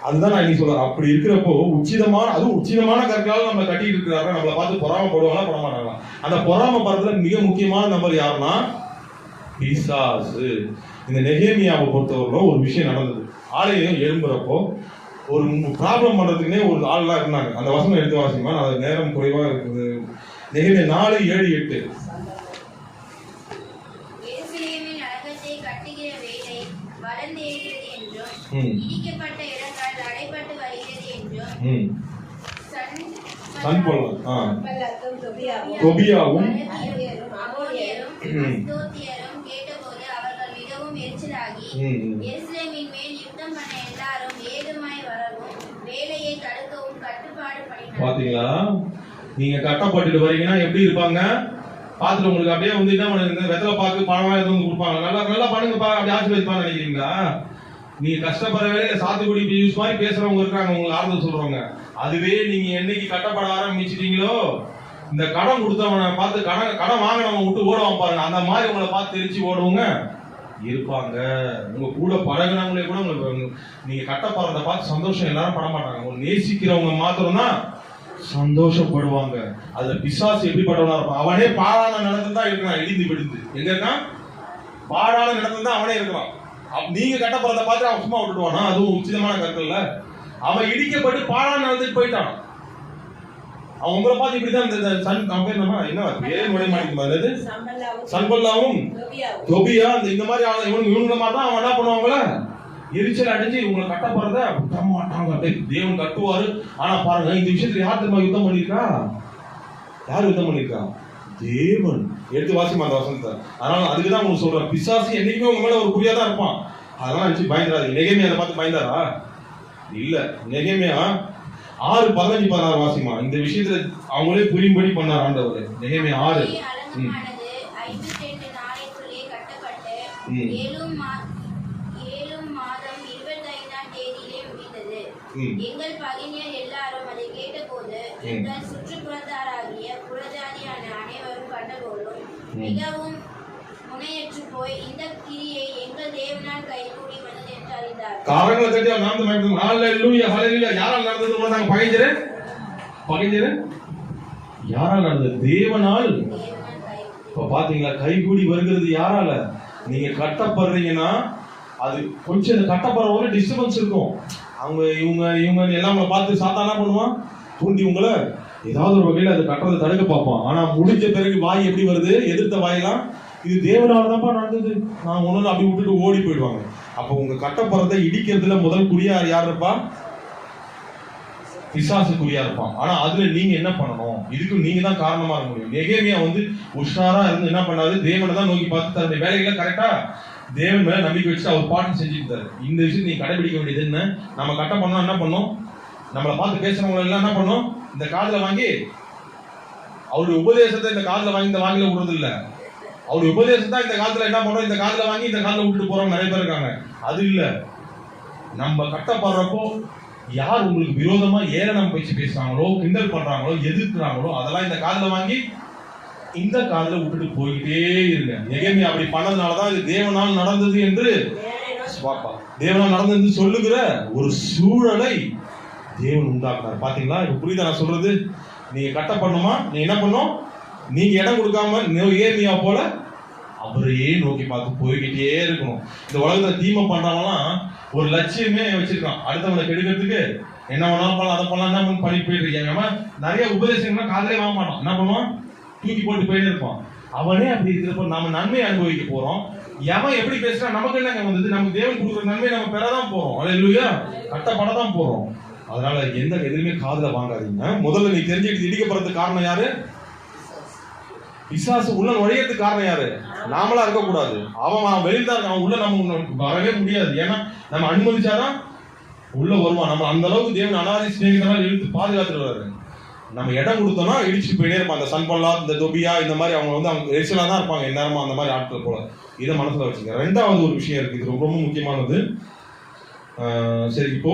அதுதான் நான் இன்னைக்கு சொல்றேன். அப்படி இருக்கிறப்போ உச்சிதமான கற்களால் நம்ம கட்டிட்டு இருக்கிறாங்க. நம்மளை பார்த்து பொறாமப்படுவாங்களா பட மாட்டாங்களா? அந்த பொறாமப்படுறதுல மிக முக்கியமான நபர் யாருன்னா பிசாசு. இந்த நெகேமியாவை பொறுத்தவரை ஒரு விஷயம் நடந்தது. ஆலயம் எழும்புறப்போ ஒரு ப்ராப்ளம் பண்றதுக்குன்னே ஒரு ஆள்லாம் இருந்தாங்க. அந்த வசனம் எடுத்து வாசிக்குமா? அது நேரம் குறைவா இருக்குது. நெகேமியா 4:7-8. இடிக்கப்பட்ட இடங்கள் அடைபட்டு வருகிறது என்றும் தொபியாவும் கேட்டபோது அவர்கள் மிகவும் எரிச்சலாகி எருசலேமின் மேல் யுத்தம் பண்ண எல்லாரும் ஏகமாய் வரவும் வேலையை தடுக்கவும் கட்டுப்பாடு பண்ணினார். பாத்தீங்களா? நீங்க கட்டப்பட்டுட்டு வரீங்கன்னா எப்படி இருப்பாங்க பாத்துட்டு உங்களுக்கு அப்படியே வந்து என்ன பண்ணுங்க, வெத்தலை பாக்கு பணமா எதுவும் கொடுப்பாங்க. நல்லா பண்ணுங்கப்பா அப்படி ஆசீர்வதிப்பான்னு நினைக்கிறீங்களா? நீங்க கஷ்டப்படுற வேலையில சாத்துக்குடி ஜூஸ் மாதிரி பேசுறவங்க இருக்காங்க, உங்களுக்கு ஆறுதல் சொல்றவங்க. அதுவே நீங்க என்னைக்கு கட்டப்பட ஆரம்பிச்சிட்டீங்களோ, இந்த கடன் கொடுத்தவனை பார்த்து கடன் வாங்கினவங்க விட்டு ஓடுவான் பாருங்க, அந்த மாதிரி உங்களை பார்த்து தெரிச்சு ஓடுவங்க இருப்பாங்க. உங்க கூட பழகினவங்களே கூட உங்களுக்கு நீங்க கட்டப்படுறத பார்த்து சந்தோஷம் எல்லாரும் பட மாட்டாங்க. உங்க நேசிக்கிறவங்க மாத்திரம் தான் சந்தோஷப்படுவாங்க. அதுல பிசாசு எப்படிப்பட்டவனா இருப்பான்? அவனே பாழான நடந்து தான் இருக்கிறான், இடிந்து விழுந்து. எங்க இருக்கான்? பாழான நடந்து தான் அவனே இருக்கிறான். நீங்க கட்டப்படுறத பார்த்து அவன் சும்மா விட்டுடுவானா? அதுவும் உச்சிதமான கற்கள்ல அவன் இடிக்கப்பட்டு பாழான நடந்துட்டு போயிட்டான். அவன் உங்களை பார்த்து இப்படிதான் சன்பல்லாவும் தொபியா இந்த மாதிரி இவங்க மாதிரி தான் அவன் என்ன பண்ணுவாங்கள எரிச்சல் அடைஞ்சு இவங்களை கட்டப்படுறத விட மாட்டாங்க. தேவன் கட்டுவாரு. ஆனா பாருங்க, இந்த விஷயத்துல யார் திரும்ப யுத்தம் பண்ணிருக்கா? யார் யுத்தம் பண்ணிருக்கா? தேவன். எடுத்து வாசிமா அந்த வசனத்தை. அதனால அதுக்குதான் உங்களுக்கு சொல்றேன், பிசாசு என்னைக்குமே உங்க மேல ஒரு குறியா தான் இருப்பான். அதெல்லாம் நினைச்சு பயந்துடாது. நெகேமியா அதை பார்த்து பயந்தாரா? இல்ல. நெகேமியா 6:15-16 வாசிமா. இந்த விஷயத்துல அவங்களே புரியும்படி பண்ணார் ஆண்டவர். நெகேமியா 6. எங்கள் பகைஞர் எல்லாரும் அதை கேட்டபோது எங்கள் சுற்றுப்புறத்தாராகிய புறஜாதியான அனைவரும் கண்டபோதும் மிகவும் முனையற்று போய் இந்த கிரியை எங்கள் தேவனால் கைகூடி வந்தது என்று அறிந்தார். காரணங்களை தெரிஞ்சா நாம் தான் ஹல்லேலூயா ஹல்லேலூயா. யாரால் நடந்தது சொன்னாங்க? பகைஞர் யாரால் நடந்தது? தேவனால். இப்ப பாத்தீங்களா, கைகூடி வருகிறது யாரால? நீங்க கட்டப்படுறீங்கன்னா அது கொஞ்சம் கட்டப்படுற ஒரு டிஸ்டர்பன்ஸ் இருக்கும். அவங்க இவங்க எல்லாம் பார்த்து சாத்தானா பண்ணுவான், தூண்டி உங்களை ஏதாவது ஒரு வகையில அது கட்டுறதை தடுக்க பார்ப்பான். ஆனா முடிஞ்ச பிறகு வாய் எப்படி வருது? எதிர்த்த வாயெல்லாம் இது தேவனால தான்ப்பா நடந்தது, நான் ஒண்ணு அப்படி விட்டுட்டு ஓடி போயிடுவாங்க. அப்ப உங்க கட்டப்படுறதை இடிக்கிறதுல முதல் குறியா யார் இருப்பா? பிசாசு குறியா இருப்பான். ஆனா அதுல நீங்க என்ன பண்ணணும்? இதுக்கு நீங்க தான் காரணமா இருக்க முடியும். நெகேமியா உஷாரா இருந்து என்ன பண்ணாரு? தேவனை தான் நோக்கி பார்த்து தன்னுடைய வேலைகளை கரெக்டா தேவன் மேல நம்பிக்கை வச்சு அவர் பாட்டு செஞ்சுட்டு இருந்தாரு. இந்த விஷயத்தை நீங்க கடைபிடிக்க வேண்டியது என்ன? நம்ம கட்ட பண்ணோம் என்ன பண்ணோம்? நம்மளை பார்த்து பேசுறவங்க எல்லாம் என்ன பண்ணோம்? இந்த காதுல வாங்கி அவருடைய உபதேசத்தை இந்த காதுல வாங்கி இந்த வாங்கில விடுறது இல்ல. அவருடைய உபதேசத்தை இந்த காலத்துல என்ன பண்றோம்? இந்த காதுல வாங்கி இந்த காதுல விட்டுட்டு போறவங்க நிறைய பேர் இருக்காங்க. அது இல்ல. நம்ம கட்டப்படுறப்போ யார் உங்களுக்கு விரோதமா ஏளனம் பேச்சு பேசுறாங்களோ, கிண்டல் பண்றாங்களோ, எதிர்க்கிறாங்களோ அதெல்லாம் இந்த காதுல வாங்கி இந்த காதுல விட்டுட்டு போயிட்டே இருங்க. நெகேமியா அப்படி பண்ணதுனாலதான் இது தேவனால் நடந்தது என்று தேவனால் நடந்தது என்று சொல்லுகிற ஒரு சூழலை தேவன் உண்டாக்குறார். பாத்தீங்களா? இப்ப புரியுதா நான் சொல்றது? நீங்க கட்டப்படணுமா? நீங்க என்ன பண்ணும்? நீங்க இடம் கொடுக்காம நெகேமியா போல அவரையே நோக்கி பார்த்து போய்கிட்டே இருக்கணும். இந்த உலகத்துல தீமை பண்றவங்கலாம் ஒரு லட்சியமே வச்சிருக்கான், அடுத்தவங்களை கெடுக்கிறதுக்கு என்ன வேணாலும் பண்ணலாம், அதை பண்ணலாம், என்ன பண்ணி போயிட்டு இருக்காங்க. நிறைய உபதேசங்கள்லாம் காதலே வாங்க மாட்டான். என்ன பண்ணுவான்? தூக்கி போட்டு போயிட்டே இருப்பான். அவனே அப்படி இருக்கிறப்ப நாம நன்மையை அனுபவிக்க போறோம். எவன் எப்படி பேசுறான்? நமக்கு என்னங்க வந்தது? நமக்கு தேவன் கொடுக்குற நன்மையை நம்ம பெறதான் போறோம். அல்லேலூயா, கட்டப்படதான் போறோம். அதனால எந்த எதுவுமே காதுல வாங்காதீங்க. முதல்ல நீ தெரிஞ்சுக்கிட்டு இடிக்கப்படுறதுக்கு காரணம் யாரு? பிசாசு உள்ள நுழையறதுக்கு காரணம் யாரு? நாமளா இருக்கக்கூடாது. அவன் வெளியில தான் அவன் உள்ள நம்ம வரவே முடியாது. ஏன்னா நம்ம அனுமதிச்சாதான் உள்ள வருவான். நம்ம அந்த அளவுக்கு தேவன் அனாதி சிநேகிதனால் இழுத்து பாதுகாத்துருவாரு. நம்ம இடம் கொடுத்தோம்னா இடிச்சுட்டு போயிட்டே இருப்பான். அந்த சன்பல்லா, இந்த தொபியா, இந்த மாதிரி அவங்க அவங்க எரிச்சலா தான் இருப்பாங்க எந்நேரமா அந்த மாதிரி ஆட்கள் போல. இதை மனசுல வச்சுங்க. ரெண்டாவது ஒரு விஷயம் இருக்கு, இது ரொம்ப ரொம்ப முக்கியமானது. சரி, இப்போ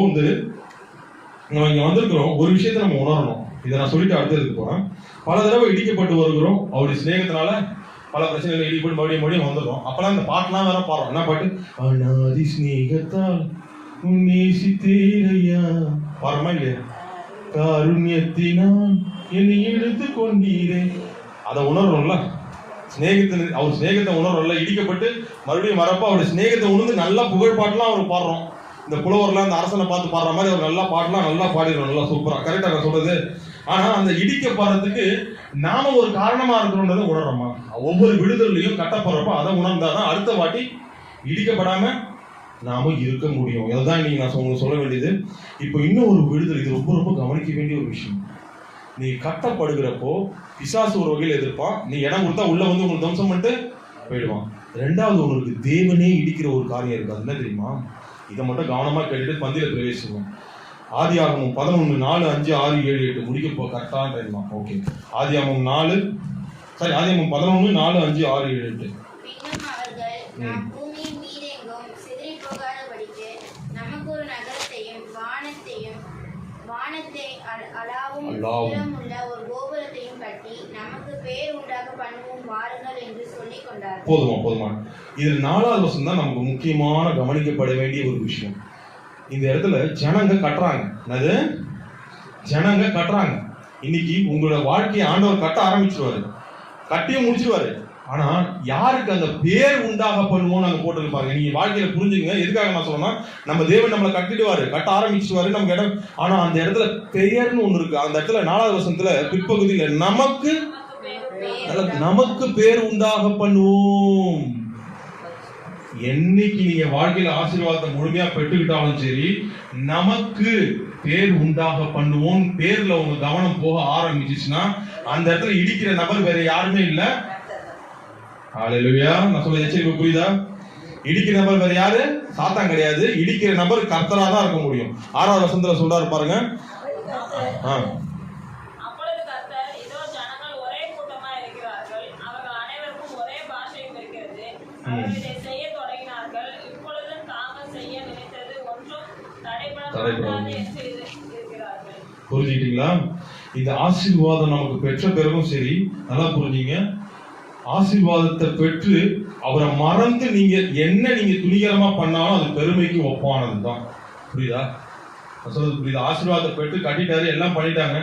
நம்ம இங்க வந்திருக்கிறோம், ஒரு விஷயத்த நம்ம உணரணும். இதை நான் சொல்லிட்டு அடுத்ததுக்கு போறேன். பல தடவை இடிக்கப்பட்டு வருகிறோம். அவருடைய சிநேகத்தினால பல பிரச்சனைகள் இடிப்பட்டு மறுபடியும் வந்துடும். அப்பெல்லாம் இந்த பாட்டுலாம் வேற பாடுறோம். என்ன பாட்டு? அநாதி சிநேகத்தால் நேசித்தீரையா பாடுறோமா இல்லையா? காருண்யத்தினால் என்னை எடுத்து கொண்டீரே. அதை உணர்றோம்ல, சிநேகத்தை அவர் சிநேகத்தை உணர்றோம்ல. இடிக்கப்பட்டு மறுபடியும் வரப்போ அவருடைய சிநேகத்தை உணர்ந்து நல்லா புகழ் பாட்டுலாம் அவர் பாடுறோம். இந்த புலவர்லாம் அந்த அரசனை பார்த்து பாடுற மாதிரி அவர் நல்லா பாடலாம், நல்லா பாடிடுறோம், நல்லா சூப்பரா. கரெக்டா நான் சொல்றது? ஆனா அந்த இடிக்கப்படுறதுக்கு நாம ஒரு காரணமா இருக்கிறோன்றதை உணர்றோமா? ஒவ்வொரு விடுதலையும் கட்டப்படுறப்ப அதை உணர்ந்தாதான் அடுத்த வாட்டி இடிக்கப்படாம நாம இருக்க முடியும். இதுதான் நீங்க நான் உங்களுக்கு சொல்ல வேண்டியது. இப்போ இன்னும் ஒரு விடுதலை, இது ரொம்ப ரொம்ப கவனிக்க வேண்டிய ஒரு விஷயம். நீ கட்டப்படுகிறப்போ பிசாசு ஒரு வகையில் எதிர்ப்பான். நீ இடம் கொடுத்தா உள்ள உங்களுக்கு தம்சம் பண்ணிட்டு போயிடுவான். ரெண்டாவது உங்களுக்கு தேவனே இடிக்கிற ஒரு காரியம் இருக்கு. அது என்ன தெரியுமா? இதை மட்டும் கவனமா கேட்டுட்டு பந்தியில பிரவேசிக்கணும். ஆதியாகமம் 11, 4, 5, 6, 7, 8 முடிக்க கரெக்டான டைம் தான். ஓகே, ஆதியாகமம் 11, 4, 5, 6, 7, 8. பின்னும் அவர்கள் நாம் பூமியின் மீதெங்கும் சிதறிப் போகாதபடிக்கு நமக்கு ஒரு நகரத்தையும் வானத்தை அளாவும் உள்ள ஒரு கோபுரத்தையும் கட்டி நமக்கு பேர் உண்டாக பண்ணுவோம் வாருங்கள் என்று சொல்லிக் கொண்டார். போதுமா. இது 4வது வசனம் தான் நமக்கு முக்கியமான கவனிக்கப்பட வேண்டிய ஒரு விஷயம். இந்த இடத்துல ஜனங்க கட்டுறாங்க. என்னது? ஜனங்க கட்டுறாங்க. இன்னைக்கு உங்களோட வாழ்க்கையை ஆண்டவர் கட்ட ஆரம்பிச்சிருவாரு, கட்டியும் முடிச்சிருவாரு. ஆனா யாருக்கு அந்த பேர் உண்டாக பண்ணுவோம் நாங்க போட்டு பாருங்க. நீங்க வாழ்க்கையில புரிஞ்சுங்க. எதுக்காக நான் சொல்றேன்னா, நம்ம தேவன் நம்மளை கட்டிடுவாரு, கட்ட ஆரம்பிச்சிருவாரு நமக்கு இடம். ஆனா அந்த இடத்துல பெயர்னு ஒண்ணு இருக்கு. அந்த இடத்துல 4வது வசனத்துல பிற்பகுதியில நமக்கு பேர் உண்டாக பண்ணுவோம். என்னைக்கு நீங்க வாழ்க்கையில ஆசீர்வாதத்தை முழுமையா பெற்றுக்கிட்டாலும் சரி, நமக்கு பேர் உண்டாக பண்ணுவோம். பேர்ல உங்க கவனம் போக ஆரம்பிச்சுச்சுன்னா அந்த இடத்துல இடிக்கிற நபர் வேற யாருமே இல்ல. ஹல்லேலூயா. நான் சொல்ல எச்சரிக்கை புரியுதா? இடிக்கிற நபர் வேற யாரு? சாத்தான் கிடையாது. இடிக்கிற நபர் கர்த்தரா தான் இருக்க முடியும். 6வது வசனத்துல சொல்றாரு பாருங்க. அப்பொழுது கர்த்தர், இதோ ஜனங்கள் ஒரே கூட்டமா இருக்கிறார்கள், அவர்கள் அனைவருக்கும் ஒரே பாஷையும் இருக்கிறது, அவர்கள் இதை செய்ய தொடங்கினார்கள். இப்பொழுது தாங்கள் செய்ய நினைத்தது ஒன்றும் தடைபடாது என்று இருக்கிறார்கள். புரிஞ்சுக்கிட்டீங்களா? இந்த ஆசீர்வாதம் நமக்கு பெற்ற பிறகும் சரி, நல்லா புரிஞ்சுங்க. ஆசீர்வாதத்தை பெற்று அவரை மறந்து நீங்க துணிகரமா பண்ணாலும் அது பெருமைக்கு ஒப்பானதுதான். புரியுதா? சொல்றது புரியுதா? ஆசீர்வாதத்தை பெற்று கட்டிட்டாரு, எல்லாம் பண்ணிட்டாங்க.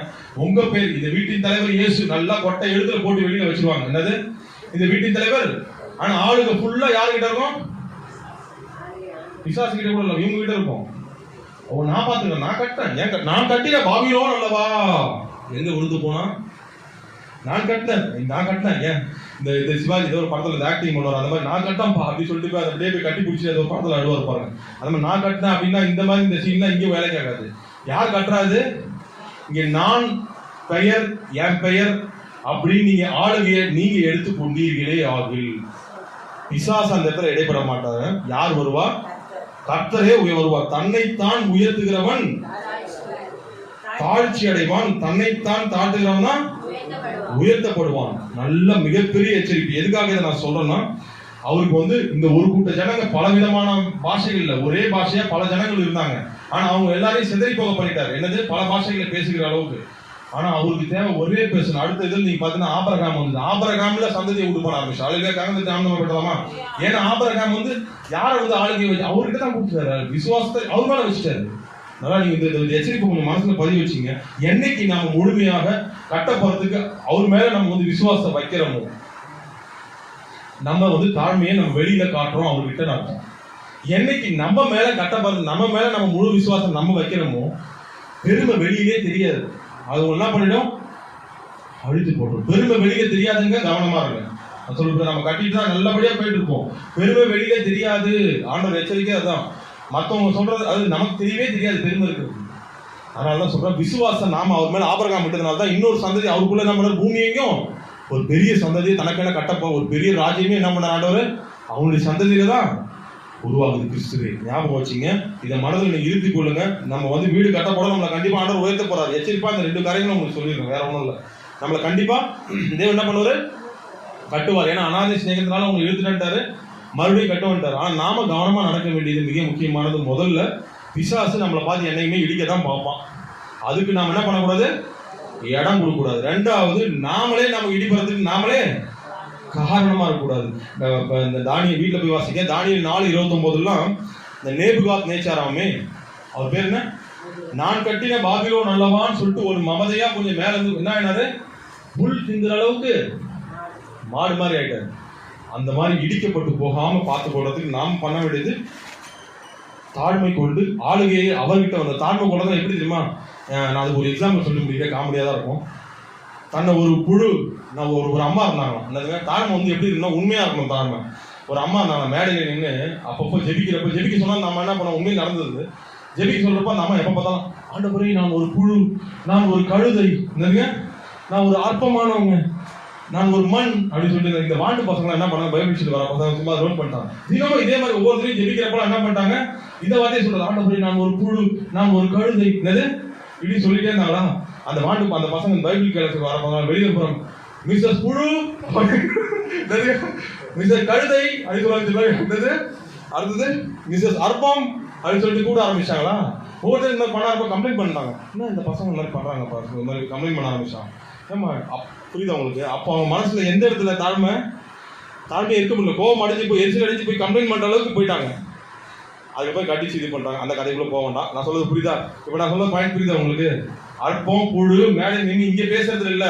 உங்க பேர், இந்த வீட்டின் தலைவர் இயேசு, நல்லா கொட்டை எழுத்துல போட்டு வெளியில வச்சிருவாங்க. என்னது? இந்த வீட்டின் தலைவர். ஆனா ஆளுங்க ஃபுல்லா யாருகிட்ட இருக்கும்? பிசாசு கிட்ட கூட இல்ல, இவங்க கிட்ட இருக்கும். நான் பாத்துக்கிறேன், நான் கட்டேன், நான் கட்டின பாபிலோன் அல்லவா எங்க விழுந்து போனா, நான் கட்டினேன் ஏன் இந்த சிவாஜி ஏதோ ஒரு படத்துல இந்த ஆக்டிங் பண்ணுவார், அந்த மாதிரி நான் கட்டேன்ப்பா அப்படின்னு சொல்லிட்டு போய் அதை அப்படியே போய் கட்டி பிடிச்சி ஏதோ ஒரு படத்துல அழுவார் பாருங்க. அந்த மாதிரி நான் கட்டினேன் அப்படின்னா இந்த மாதிரி இந்த சீன்லாம் இங்கே வேலைக்கு ஆகாது. யார் கட்டுறாது? இங்க நான் பெயர் என் பெயர் அப்படின்னு நீங்க ஆளுகையை நீங்க எடுத்து கொண்டீர்களே ஆகில் பிசாசு அந்த இடத்துல இடைப்பட மாட்டாங்க. யார் வருவா? கர்த்தரே வருவார். தன்னைத்தான் உயர்த்துகிறவன் தாழ்ச்சி அடைவான், தன்னைத்தான் தாழ்த்துகிறவன் தான் உயர்த்தப்படுவான். நல்ல மிகப்பெரிய எச்சரிக்கை. எதுக்காக இதை நான் சொல்றேன்னா, அவருக்கு இந்த ஒரு கூட்ட ஜனங்க பலவிதமான பாஷைகள்ல ஒரே பாஷையா பல ஜனங்கள் இருந்தாங்க. ஆனா அவங்க எல்லாரையும் சிதறி போக பண்ணிட்டாரு. என்னது? பல பாஷைகளை பேசுகிற அளவுக்கு. ஆனா அவருக்கு தேவை ஒரே பேசணும். அடுத்த இதில் நீங்க பாத்தீங்கன்னா ஆபிரகாம் வந்து ஆபிரகாம்ல சந்ததியை விட்டு போன ஆரம்பிச்சு ஆளுங்க. ஏன்னா ஆபிரகாம் யாரை ஆளுகை வச்சு அவர்கிட்ட தான் கொடுத்துட்டாரு. விசுவாசத்தை அவர் மேல வச்சுட்டாரு. அதனால நீங்க இந்த எச்சரிக்கை கொஞ்சம் மனசுல பதிவு வச்சுங்க. என்னைக்கு நாம முழுமையாக கட்டப்படுறதுக்கு அவர் மேல நம்ம விசுவாசத்தை வைக்கிறோமோ, நம்ம தாழ்மையை நம்ம வெளியில காட்டுறோம் அவர்கிட்ட. நான் என்னைக்கு நம்ம மேல கட்டப்படுறது, நம்ம மேல நம்ம முழு விசுவாசம் நம்ம வைக்கிறோமோ, பெருமை வெளியிலே தெரியாது. அது என்ன பண்ணிடும்? அழித்து போட்டோம். பெருமை வெளியில தெரியாதுங்க, கவனமா இருங்க. சொல்லுங்க, நம்ம கட்டிட்டு தான் நல்லபடியா போயிட்டு இருப்போம். பெருமை வெளியில தெரியாது. ஆண்டவர் எச்சரிக்கை அதான். மற்றவங்க சொல்றது அது நமக்கு தெரியவே தெரியாது பெருமை இருக்கிறது. அதனாலதான் சொல்றேன், விசுவாசம் நாம அவர் மேல ஆபிரகாம் விட்டதுனால தான் இன்னொரு சந்ததி அவருக்குள்ள என்ன பண்ணார்? பூமியையும் ஒரு பெரிய சந்ததியை தனக்கென கட்டப்போ ஒரு பெரிய ராஜ்யமே என்ன பண்ண ஆண்டவர் அவங்களுடைய சந்ததியில தான் உருவாகுது கிறிஸ்துவே. ஞாபகம் வச்சுங்க. இதை மனதில் நீங்க இருத்திக் கொள்ளுங்க. நம்ம வீடு கட்டப்போட நம்மளை கண்டிப்பா ஆண்டவர் உயர்த்த போறாரு. எச்சரிப்பா இந்த 2 காரியங்களும் உங்களுக்கு சொல்லிடுறேன், வேற ஒன்றும் இல்லை. நம்மளை கண்டிப்பா தேவன் என்ன பண்ணுவாரு? கட்டுவார். ஏன்னா அனாதை சிநேகத்தினால அவங்க இழுத்துட்டாரு, மறுபடியும் கட்ட வந்துட்டார். ஆனா நாம கவனமா நடக்க வேண்டியது மிக முக்கியமானது. முதல்ல பிசாசு நம்மளை பார்த்து என்னைக்குமே இடிக்க தான் பார்ப்பான். அதுக்கு நாம என்ன பண்ணக்கூடாது? இடம் கொடுக்கக்கூடாது. 2வது, நாமளே நம்ம இடிப்பறதுக்கு நாமளே காரணமா இருக்கக்கூடாது. இந்த தானியல் வீட்டில் போய் வாசிக்க, தானியல் 4:29 இந்த நேபுகாத் நேச்சாராமே, அவர் பேர் என்ன? நான் கட்டின பாபிலோன் அல்லவான்னு சொல்லிட்டு ஒரு மமதையா கொஞ்சம் மேல இருந்து என்ன ஆயினாரு? புல் திங்குற அளவுக்கு மாடு மாதிரி ஆயிட்டாரு. அந்த மாதிரி இடிக்கப்பட்டு போகாம பார்த்து போடுறதுக்கு நாம் பண்ண வேண்டியது தாழ்மை கொண்டு ஆளுகையை அவர்கிட்ட வந்த தாழ்மை கொண்டதான். எப்படி தெரியுமா? நான் அதுக்கு ஒரு எக்ஸாம்பிள் சொல்லி முடிக்க காமெடியா தான் இருக்கும். தன்னை ஒரு புழு, நான் ஒரு அம்மா இருந்தாங்க. என்னதுங்க தாழ்மை எப்படி இருக்குன்னா உண்மையா இருக்கணும். தாழ்மை ஒரு அம்மா இருந்தாங்க, மேடையில் நின்று அப்பப்போ ஜெபிக்க சொன்னா நம்ம என்ன பண்ணோம்? உண்மையை நடந்தது. ஜெபிக்க சொல்றப்ப அந்த அம்மா எப்ப பார்த்தாலும், ஆண்டவரே நான் ஒரு புழு, நான் ஒரு கழுதை, என்னதுங்க நான் ஒரு அற்பமானவங்க, நான் ஒரு மண் அப்படின்னு சொல்லிட்டு இந்த வாண்டு பசங்க என்ன பண்ணாங்க? பைபிள் வர பசங்க சும்மா ரோல் பண்ணிட்டாங்க. தினமும் இதே மாதிரி ஒவ்வொருத்தரையும் ஜெபிக்கிறப்ப என்ன பண்ணிட்டாங்க? இந்த வார்த்தையை சொல்றது, ஆண்டவரே நான் ஒரு புழு, நான் ஒரு கழுதை, என்னது இப்படி சொல்லிட்டே இருந்தாங்களா? அந்த வாண்டு அந்த பசங்க பைபிள் கிளாஸுக்கு வர வெளியே போறோம், மிஸ்ஸஸ் புழு, மிஸ்ஸஸ் கழுதை அப்படின்னு சொல்லுவாங்க. அடுத்தது மிஸ்ஸஸ் அர்ப்பம் அப்படின்னு சொல்லிட்டு கூட ஆரம்பிச்சாங்களா? ஒவ்வொருத்தரும் இந்த மாதிரி பண்ண கம்ப்ளைண்ட் பண்ணிட்டாங்க. என்ன இந்த பசங்க இந்த மாதிரி பண்றாங்க, இந்த மாதிரி கம்ப்ளைண்ட் பண்ண ஆரம்பிச்சாங்க. ஏமா புரியுதா உங்களுக்கு? அப்போ அவங்க மனசுல எந்த இடத்துல தாழ்மையா இருக்க முடியல, கோவம் அடைஞ்சு போய் எரிச்சல் அடிச்சு போய் கம்ப்ளைண்ட் பண்ற அளவுக்கு போயிட்டாங்க. அதுக்கு போய் கட்டிச்சு இது பண்றாங்க. அந்த கதைக்குள்ள போக வேண்டாம். நான் சொல்றது புரியுதா? இப்ப நான் சொல்ற பாயிண்ட் புரியுதா உங்களுக்கு? அற்பம் புழு மேலே நின்று இங்க பேசுறது இல்ல,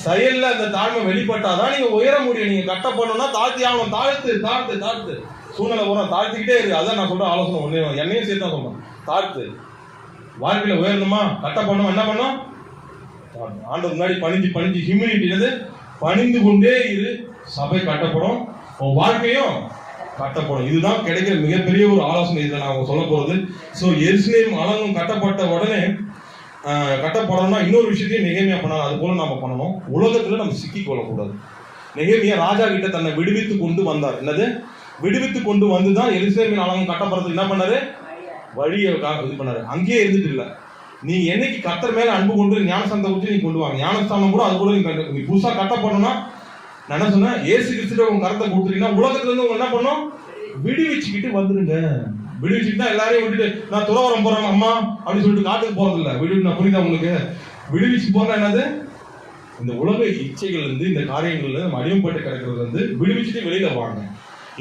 செயல்ல அந்த தாழ்மை வெளிப்பட்டாதான் நீங்க உயர முடியும். நீங்க கட்ட பண்ணணும்னா தாழ்த்தி ஆகணும். தாழ்த்து சூழ்நிலை போறோம், தாழ்த்திக்கிட்டே இருக்கு. அதான் நான் சொல்ற ஆலோசனை ஒண்ணே, என்னையும் சேர்த்து தான் சொல்றேன். தாழ்த்து. வாழ்க்கையில உயரணுமா, கட்ட பண்ணணும், என்ன பண்ணும்? ஆண்டவர் முன்னாடி பணிஞ்சு ஹியூமினிட்டி பணிந்து கொண்டே இரு. சபை கட்டப்படும், உன் வாழ்க்கையும் கட்டப்படும். இதுதான் கிடைக்கிற மிகப்பெரிய ஒரு ஆலோசனை. இதை நான் சொல்ல போறது. ஸோ எருசலேம் அலங்கம் கட்டப்பட்ட உடனே கட்டப்படணும்னா இன்னொரு விஷயத்தையும் நெகேமியா பண்ணாலும் அது போல நாம பண்ணணும். உலகத்துல நம்ம சிக்கி கொள்ளக்கூடாது. நெகேமியா ராஜா கிட்ட தன்னை விடுவித்து கொண்டு வந்தார். என்னது? விடுவித்து கொண்டு வந்துதான் எருசலேமின் அலங்கம் கட்டப்படுறதுக்கு என்ன பண்ணாரு? வழியை இது பண்ணாரு. அங்கேயே இருந்துட்டு இல்லை. நீ என்னைக்கு கர்த்தர் மேல அன்பு கொண்டு ஞானஸ்தானத்தை கொடுத்து நீ கொண்டு வாங்க. ஞானஸ்தானம் கூட அது கூட நீ புதுசா கட்டப்படணும்னா நான் என்ன சொன்னேன்? ஏசு கிறிஸ்துட்ட உங்க கருத்தை கொடுத்துட்டீங்கன்னா உலகத்துல இருந்து உங்க என்ன பண்ணும்? விடுவிச்சுக்கிட்டு வந்துருங்க. விடுவிச்சுட்டு தான் எல்லாரையும் விட்டுட்டு நான் துறவரம் போறேன் அம்மா அப்படின்னு சொல்லிட்டு காட்டுக்கு போறது இல்லை. நான் புரியுதா உங்களுக்கு? விடுவிச்சு போறா என்னது? இந்த உலக இச்சைகள் இந்த காரியங்கள்ல நம்ம அடிமைப்பட்டு கிடக்கிறது விடுவிச்சுட்டு வெளியில வாங்க.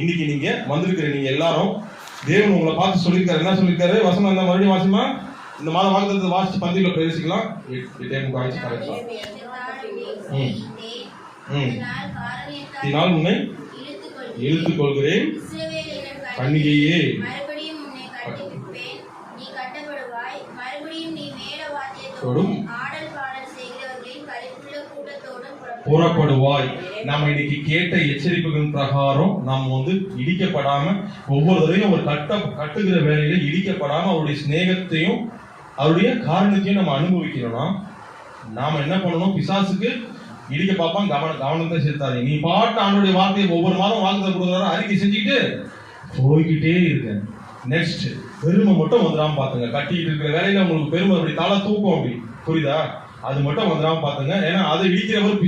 இன்னைக்கு நீங்க வந்திருக்கிற நீங்க எல்லாரும் தேவன் உங்களை பார்த்து சொல்லியிருக்காரு. என்ன சொல்லியிருக்காரு? வசனம் அந்த மறுபடியும் வாசிமா இந்த மாதம் வாக்குத்தத்தத்தை வாசிச்சு பந்தியில பேசிக்கலாம். இதனால் உன்னை இழுத்துக் கொள்கிறேன் கன்னிகையே. புறப்படுவாய். நம்ம இன்னைக்கு கேட்ட எச்சரிப்புகளின் பிரகாரம் நாம் வந்து இடிக்கப்படாம, ஒவ்வொரு தடவையும் அவர் கட்டுகிற வேலையில இடிக்கப்படாம அவருடைய சிநேகத்தையும் அவருடைய காரணத்தையும் நம்ம அனுபவிக்கணும்னா நாம என்ன பண்ணணும்? பிசாசுக்கு இடிக்க பார்ப்பான், கவனத்தை செலுத்தாதீங்க. நீ பாட்டு ஆண்டோடைய வார்த்தையை ஒவ்வொரு மாதம் வாக்குதல் கொடுக்குறாரு, அறிக்கை செஞ்சுக்கிட்டு போய்கிட்டே இருக்க. நெக்ஸ்ட், பெருமை மட்டும் வந்துடாம பாத்துங்க. கட்டிட்டு இருக்கிற வேலையில உங்களுக்கு பெருமை அப்படி தலை தூக்கும், அப்படி புரியுதா? அது மட்டும் வந்துடாம பாத்துங்க. ஏன்னா அதை இடிக்கிறவன்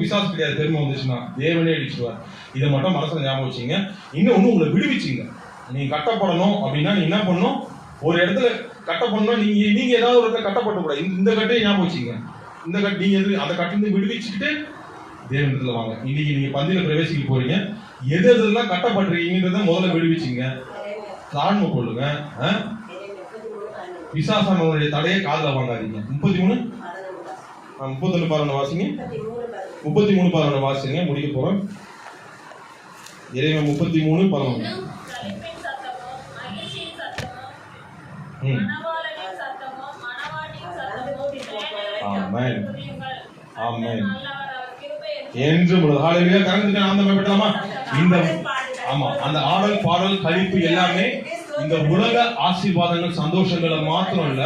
பிசாசு கிடையாது. பெருமை வந்துச்சுன்னா தேவனே அடிச்சுடுவார். இதை மட்டும் மனசுல ஞாபகம் வச்சுங்க. இன்னொன்னு உங்களை விடுவிச்சுங்க. நீங்க கட்டப்படணும் அப்படின்னா நீங்க என்ன பண்ணணும்? ஒரு இடத்துல கட்டப்படணும். நீங்க ஏதாவது ஒரு இடத்துல கட்டப்பட்ட கூட இந்த கட்டையை ஞாபகம் வச்சுங்க. இந்த கட்டு நீங்க அந்த கட்டிலிருந்து விடுவிச்சுட்டு தேவனத்துல வாங்க. இன்னைக்கு நீங்க பந்தியில பிரவேசிக்க போறீங்க. எது எதெல்லாம் கட்டப்பட்டிருக்கீங்கன்றத முதல்ல விடுவிச்சுங்க. தாழ்மை கொள்ளுங்க. பிசாசானுடைய தடையை காதுல வாங்காதீங்க. 33 31 வாசிங்க. 33 வாசிங்க. முடிக்க போறோம். இறைவன் 33 களிப்பின் சத்தமும் மகிழ்ச்சியின் சத்தமும் மணவாளனின் சத்தமும் மணவாட்டியின் சத்தமும் ஆமென். துதியுங்கள். ஆமென். நல்லவர், அவர் கிருபை என்று ஹalleluya. கரங்களுக்கு ஆனந்தம் பெற்றலாமா? இந்த ஆமா, அந்த ஆடல் பாடல் கழிப்பு எல்லாமே இந்த உலக ஆசீர்வாதங்கள் சந்தோஷங்களை மாத்திரம் இல்ல.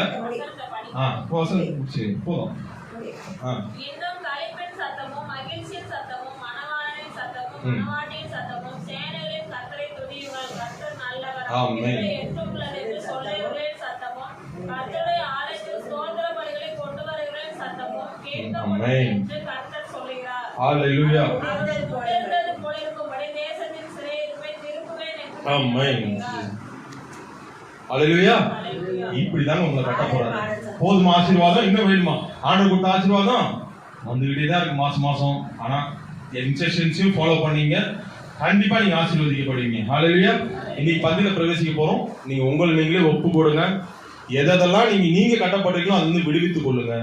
போதும். இன்னும் களிப்பின் சத்தமும் மகிழ்ச்சியின் சத்தமும் மணவாளனின் சத்தமும் மணவாட்டியின் சத்தமும் சேனைகளின் கர்த்தரை துதியுங்கள். கர்த்தர் நல்லவர், அவர் கிருபை என்றும் உள்ளது என்று சொல்லுகிறவர்களின் சத்தமும் கர்த்தருடைய ஆலயத்தில் ஸ்தோத்திர பலிகளை கொண்டு வருகிறவர்களின் சத்தமும் கேட்கப்படும் என்று கர்த்தர் சொல்லுகிறார். ஹalleluya. அவர்கள் முதிர்ந்தது போலிருக்கும்படி தேசத்தின் சிறையிருப்பை திருப்புவேன் என்று ஆமென். சொல்லுகிறார். ஹalleluya. இப்படிதான் உங்களை கட்ட போறாரு. போதுமா ஆசீர்வாதம்? இன்னும் வேணுமா? ஆண்டவர் கொடுத்த ஆசீர்வாதம் வந்துகிட்டே தான் இருக்கு மாசம் மாசம். ஆனா இன்ஸ்ட்ரக்ஷன்ஸையும் ஃபாலோ பண்ணீங்க, கண்டிப்பா நீங்க ஆசீர்வதிக்கப்படுவீங்க. ஹalleluya. இன்னைக்கு பந்தியில பிரவேசிக்க போறோம். நீங்க உங்களை நீங்களே ஒப்பு கொடுங்க. எதெல்லாம் நீங்க கட்டப்பட்டிருக்கீங்களோ அது வந்து விடுவித்துக் கொள்ளுங்க.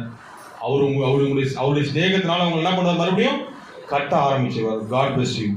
அவருடைய ஸ்நேகத்தினால அவங்க என்ன பண்ணுவார்? மறுபடியும் கட்ட ஆரம்பிச்சுவார். God bless you.